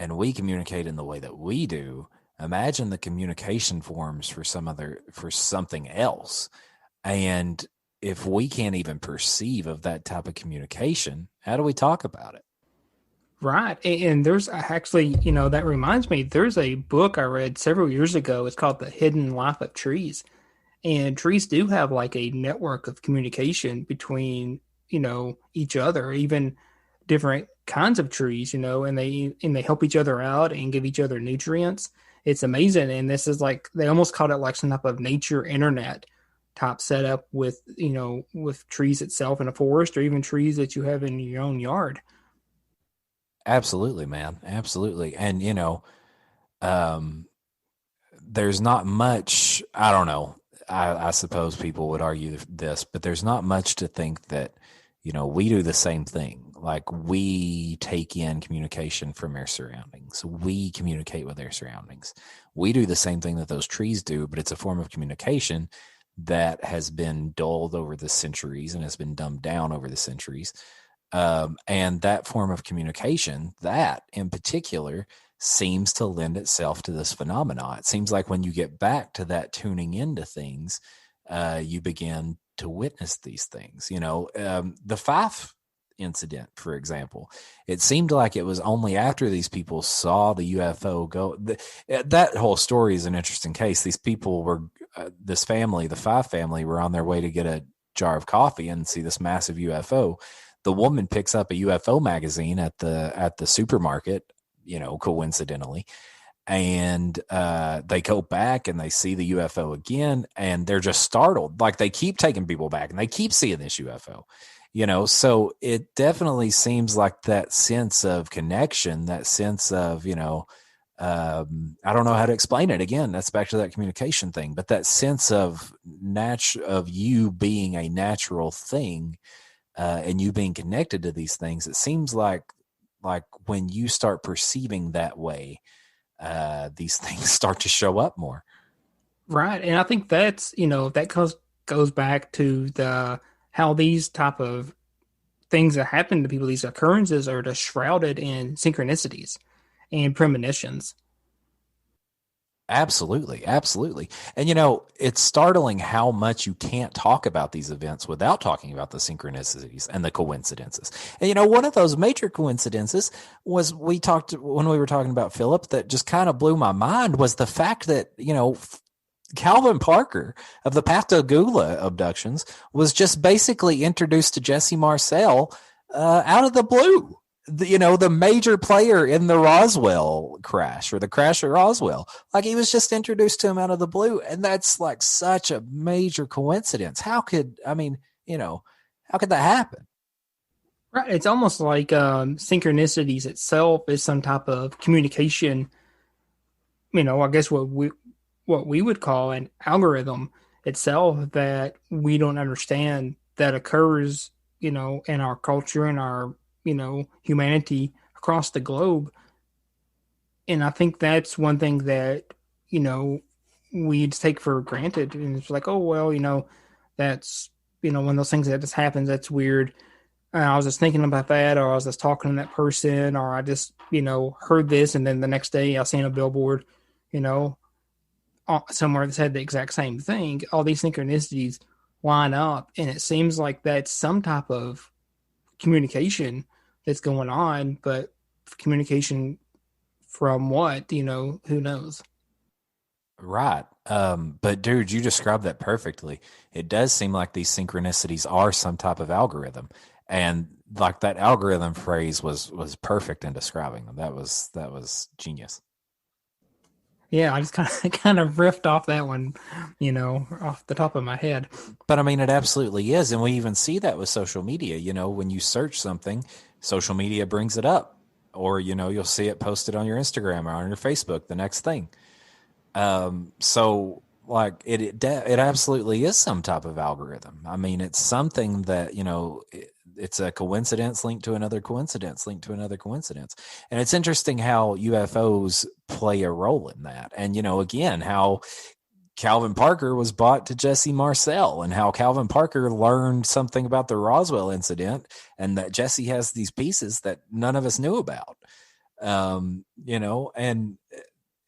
and we communicate in the way that we do, imagine the communication forms for something else. And if we can't even perceive of that type of communication, how do we talk about it? Right. And there's actually, that reminds me, there's a book I read several years ago. It's called The Hidden Life of Trees. And trees do have like a network of communication between, each other, even different kinds of trees, and they help each other out and give each other nutrients. It's amazing. And this is like, they almost called it like some type of nature internet type setup with, with trees itself in a forest or even trees that you have in your own yard. Absolutely, man. Absolutely. And, there's not much, I don't know. I suppose people would argue this, but there's not much to think that, we do the same thing. Like, we take in communication from our surroundings. We communicate with our surroundings. We do the same thing that those trees do, but it's a form of communication that has been dulled over the centuries and has been dumbed down over the centuries. And that form of communication, that in particular, seems to lend itself to this phenomena. It seems like when you get back to that tuning into things, you begin to witness these things. The Fife incident, for example, it seemed like it was only after these people saw the UFO go. That whole story is an interesting case. These people were, this family, the Fife family, were on their way to get a jar of coffee and see this massive UFO. The woman picks up a UFO magazine at the supermarket, coincidentally, and they go back and they see the UFO again, and they're just startled. Like, they keep taking people back and they keep seeing this UFO, so it definitely seems like that sense of connection, that sense of, I don't know how to explain it. Again, that's back to that communication thing, but that sense of of you being a natural thing, and you being connected to these things, it seems like when you start perceiving that way, these things start to show up more. Right. And I think that's, that goes back to how these type of things that happen to people, these occurrences are just shrouded in synchronicities and premonitions. Absolutely. Absolutely. And, it's startling how much you can't talk about these events without talking about the synchronicities and the coincidences. And, one of those major coincidences was when we were talking about Philip, that just kind of blew my mind, was the fact that, Calvin Parker of the Pascagoula abductions was just basically introduced to Jesse Marcel out of the blue. The major player in the Roswell crash, or the crash at Roswell, like, he was just introduced to him out of the blue. And that's like such a major coincidence. How could that happen? Right. It's almost like synchronicities itself is some type of communication, I guess what we would call an algorithm itself that we don't understand, that occurs, in our culture and our humanity across the globe. And I think that's one thing that, we just take for granted. And it's like, oh, well, that's, one of those things that just happens. That's weird. I was just thinking about that, or I was just talking to that person, or I just, heard this. And then the next day I seen a billboard, somewhere that said the exact same thing. All these synchronicities line up. And it seems like that's some type of communication that's going on, but communication from what, who knows? Right. But dude, you described that perfectly. It does seem like these synchronicities are some type of algorithm. And like that algorithm phrase was perfect in describing them. That was genius. Yeah, I just kind of riffed off that one, off the top of my head. But I mean, it absolutely is. And we even see that with social media. When you search something, social media brings it up. Or, you'll see it posted on your Instagram or on your Facebook, the next thing. So like it absolutely is some type of algorithm. I mean, it's something that, it's a coincidence linked to another coincidence linked to another coincidence. And it's interesting how UFOs play a role in that. And, again, how Calvin Parker was bought to Jesse Marcel and how Calvin Parker learned something about the Roswell incident and that Jesse has these pieces that none of us knew about. And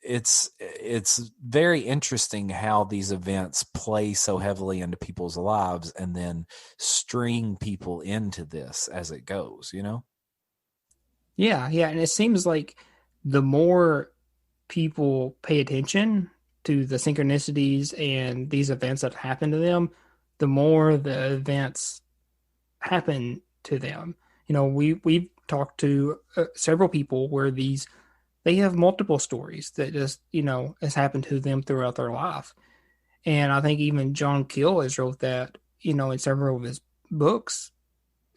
it's very interesting how these events play so heavily into people's lives and then string people into this as it goes, Yeah, and it seems like the more people pay attention to the synchronicities and these events that happen to them, the more the events happen to them. We've talked to several people where they have multiple stories that just, has happened to them throughout their life. And I think even John Keel has wrote that, in several of his books,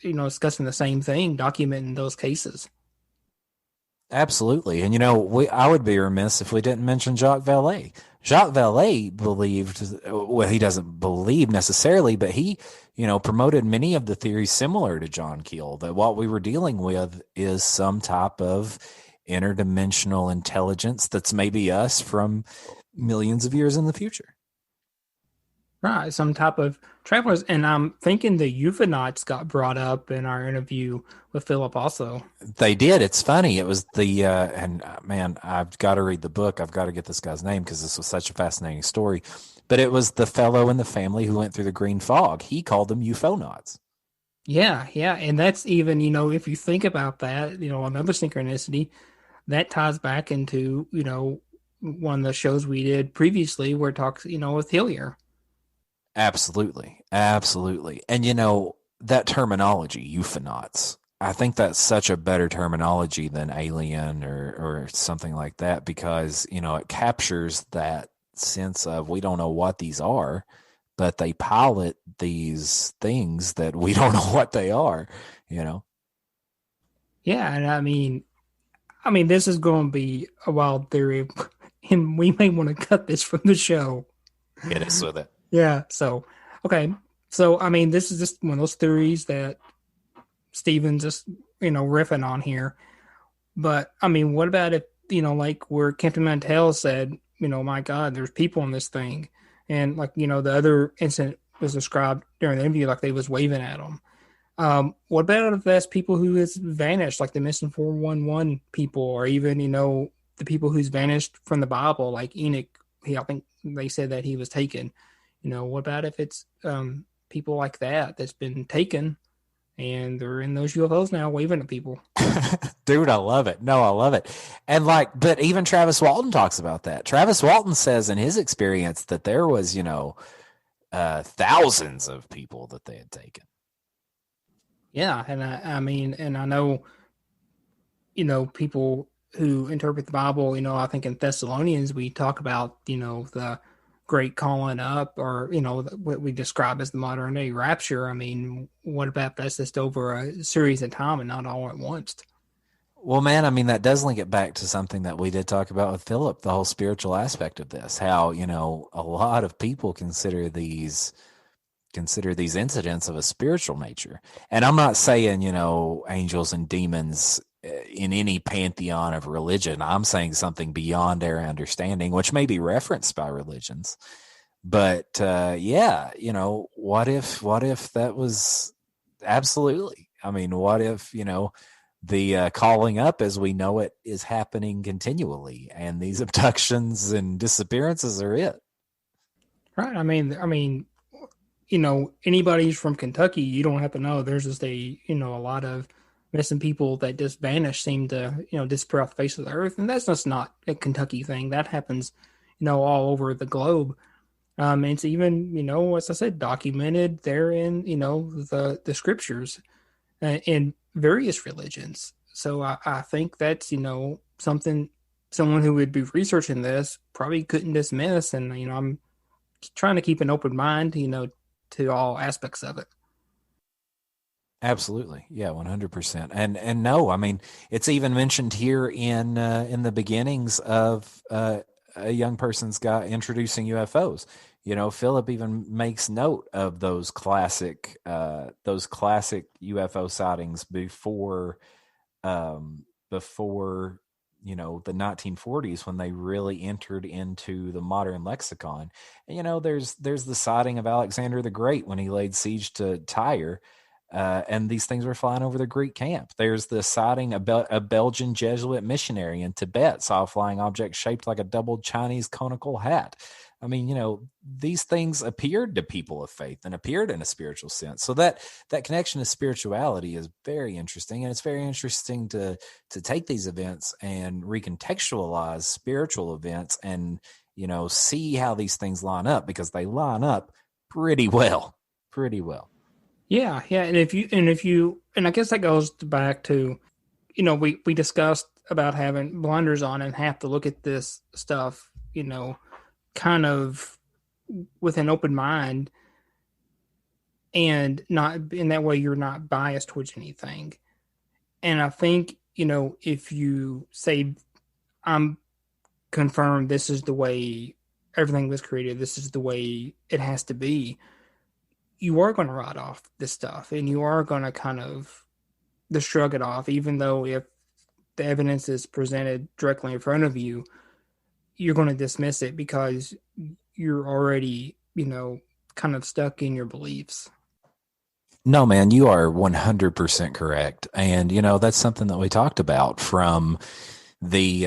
discussing the same thing, documenting those cases. Absolutely. And, I would be remiss if we didn't mention Jacques Valee. Jacques Valee believed, well, he doesn't believe necessarily, but he, promoted many of the theories similar to John Keel, that what we were dealing with is some type of interdimensional intelligence that's maybe us from millions of years in the future. Right, some type of travelers. And I'm thinking the UFOnauts got brought up in our interview with Philip also. They did. It's funny. It was man, I've got to read the book. I've got to get this guy's name because this was such a fascinating story. But it was the fellow in the family who went through the green fog. He called them UFOnauts. Yeah. And that's even, if you think about that, another synchronicity, that ties back into, one of the shows we did previously where it talks, with Hillier. Absolutely. And, that terminology, UFOnauts, I think that's such a better terminology than alien or something like that because, it captures that sense of we don't know what these are, but they pilot these things that we don't know what they are, Yeah, and I mean, this is going to be a wild theory, and we may want to cut this from the show. Hit us with it. Yeah. So, okay. So, this is just one of those theories that Steven's just, riffing on here. But, what about if, like where Captain Mantle said, my God, there's people in this thing. And like, the other incident was described during the interview, like they was waving at them. What about if that's people who has vanished, like the missing 411 people, or even, the people who's vanished from the Bible, like Enoch? I think they said that he was taken. What about if it's people like that's been taken and they're in those UFOs now waving at people? Dude, I love it. No, I love it. And but even Travis Walton talks about that. Travis Walton says in his experience that there was, thousands of people that they had taken. Yeah. And I know, people who interpret the Bible, I think in Thessalonians, we talk about, the great calling up, or, what we describe as the modern day rapture. What about that's just over a series of time and not all at once? Well, man, that does link it back to something that we did talk about with Philip, the whole spiritual aspect of this, how, a lot of people consider these incidents of a spiritual nature. And I'm not saying, angels and demons in any pantheon of religion. I'm saying something beyond our understanding, which may be referenced by religions. But what if that was absolutely? What if, the calling up as we know it is happening continually, and these abductions and disappearances are it? Right. Anybody from Kentucky, you don't have to know. There's just a lot of missing people that just vanish, seem to, disappear off the face of the earth. And that's just not a Kentucky thing. That happens, all over the globe. It's even, as I said, documented there in, the scriptures in various religions. So I think that's, something someone who would be researching this probably couldn't dismiss. And, I'm trying to keep an open mind, to all aspects of it. Absolutely. Yeah, 100%. And no, I mean, it's even mentioned here in the beginnings of a young person's guy introducing UFOs. Philip even makes note of those classic UFO sightings before the 1940s, when they really entered into the modern lexicon. And, there's the sighting of Alexander the Great when he laid siege to Tyre. And these things were flying over the Greek camp. There's the sighting about a Belgian Jesuit missionary in Tibet saw a flying object shaped like a double Chinese conical hat. I mean, these things appeared to people of faith and appeared in a spiritual sense. So that connection to spirituality is very interesting. And it's very interesting to take these events and recontextualize spiritual events and, see how these things line up, because they line up pretty well. Yeah. And I guess that goes back to, we discussed about having blinders on and have to look at this stuff, kind of with an open mind, and not in that way you're not biased towards anything. And I think, if you say, I'm confirmed this is the way everything was created, this is the way it has to be, you are going to write off this stuff, and you are going to kind of just shrug it off, even though if the evidence is presented directly in front of you, you're going to dismiss it because you're already, kind of stuck in your beliefs. No, man, you are 100% correct. And, that's something that we talked about from the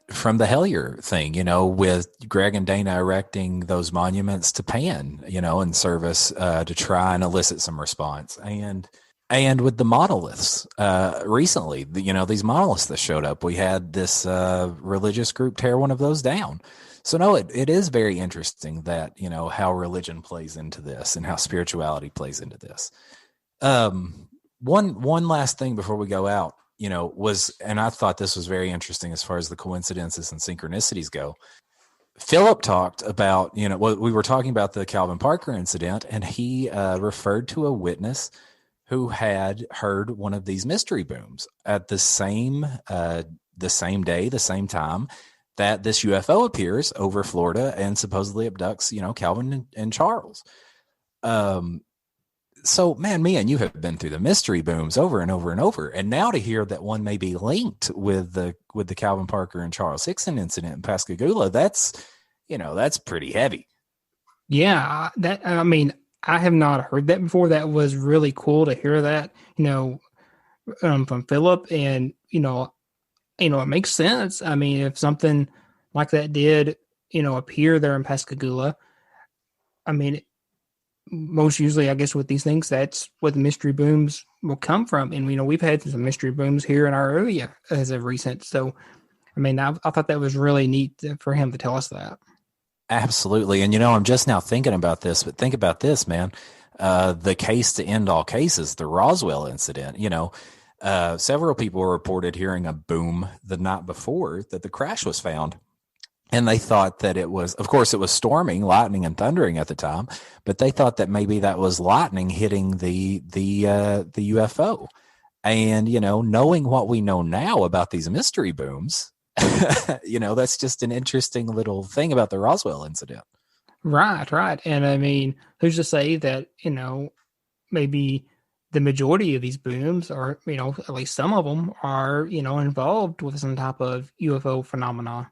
Hellier thing, with Greg and Dana erecting those monuments to Pan, in service to try and elicit some response. And with the monoliths, recently, these monoliths that showed up, we had this religious group tear one of those down. So no, it is very interesting that, how religion plays into this and how spirituality plays into this. One last thing before we go out, and I thought this was very interesting as far as the coincidences and synchronicities go. Philip talked about, we were talking about the Calvin Parker incident, and he referred to a witness who had heard one of these mystery booms at the same day, the same time that this UFO appears over Florida and supposedly abducts, Calvin and Charles. So, man, me and you have been through the mystery booms over and over and over, and now to hear that one may be linked with the Calvin Parker and Charles Hickson incident in Pascagoula, that's pretty heavy. Yeah, I have not heard that before. That was really cool to hear that, from Philip, and it makes sense. I mean, if something like that did, appear there in Pascagoula, I mean, most usually, I guess, with these things, that's what the mystery booms will come from. And, we've had some mystery booms here in our area as of recent. So, I mean, I thought that was really neat for him to tell us that. Absolutely. And, I'm just now thinking about this, but think about this, man. The case to end all cases, the Roswell incident, several people reported hearing a boom the night before that the crash was found. And they thought that it was, of course, it was storming, lightning and thundering at the time, but they thought that maybe that was lightning hitting the UFO. And, knowing what we know now about these mystery booms, that's just an interesting little thing about the Roswell incident. Right. And I mean, who's to say that, maybe the majority of these booms are, at least some of them are, involved with some type of UFO phenomena.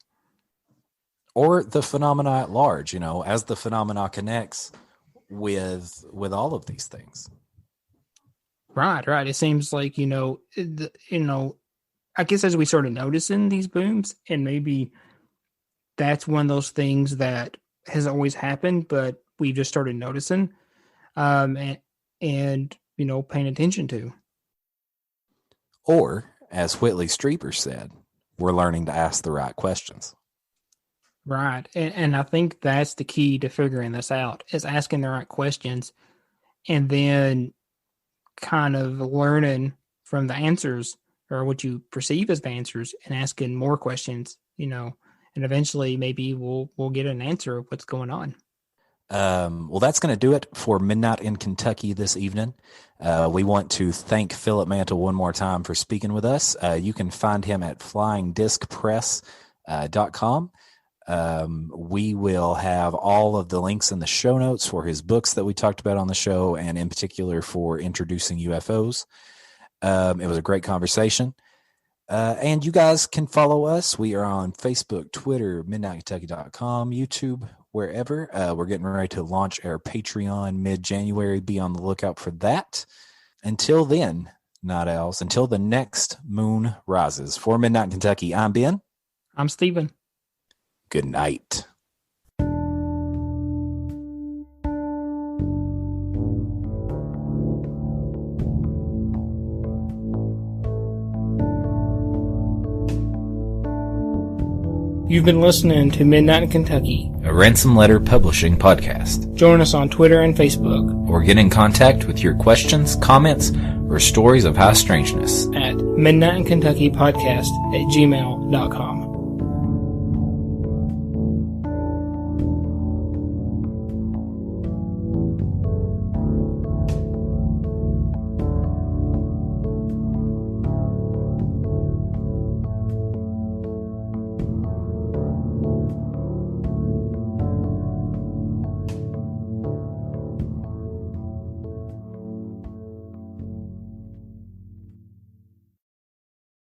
Or the phenomena at large, as the phenomena connects with all of these things. Right. It seems like, I guess as we started noticing these booms, and maybe that's one of those things that has always happened, but we just started noticing, and paying attention to. Or, as Whitley Strieber said, we're learning to ask the right questions. Right. And I think that's the key to figuring this out, is asking the right questions and then kind of learning from the answers or what you perceive as the answers and asking more questions, and eventually maybe we'll get an answer of what's going on. Well, that's going to do it for Midnight in Kentucky this evening. We want to thank Philip Mantle one more time for speaking with us. You can find him at flyingdiscpress.com. We will have all of the links in the show notes for his books that we talked about on the show, and in particular for introducing UFOs. It was a great conversation. And you guys can follow us. We are on Facebook, Twitter, midnightkentucky.com, YouTube, wherever. We're getting ready to launch our Patreon mid-January. Be on the lookout for that. Until then, Night Owls, until the next moon rises. For Midnight in Kentucky, I'm Ben. I'm Steven. Good night. You've been listening to Midnight in Kentucky, A Ransom Letter Publishing podcast. Join us on Twitter and Facebook. Or get in contact with your questions, comments, or stories of high strangeness at midnightinkentuckypodcast@gmail.com.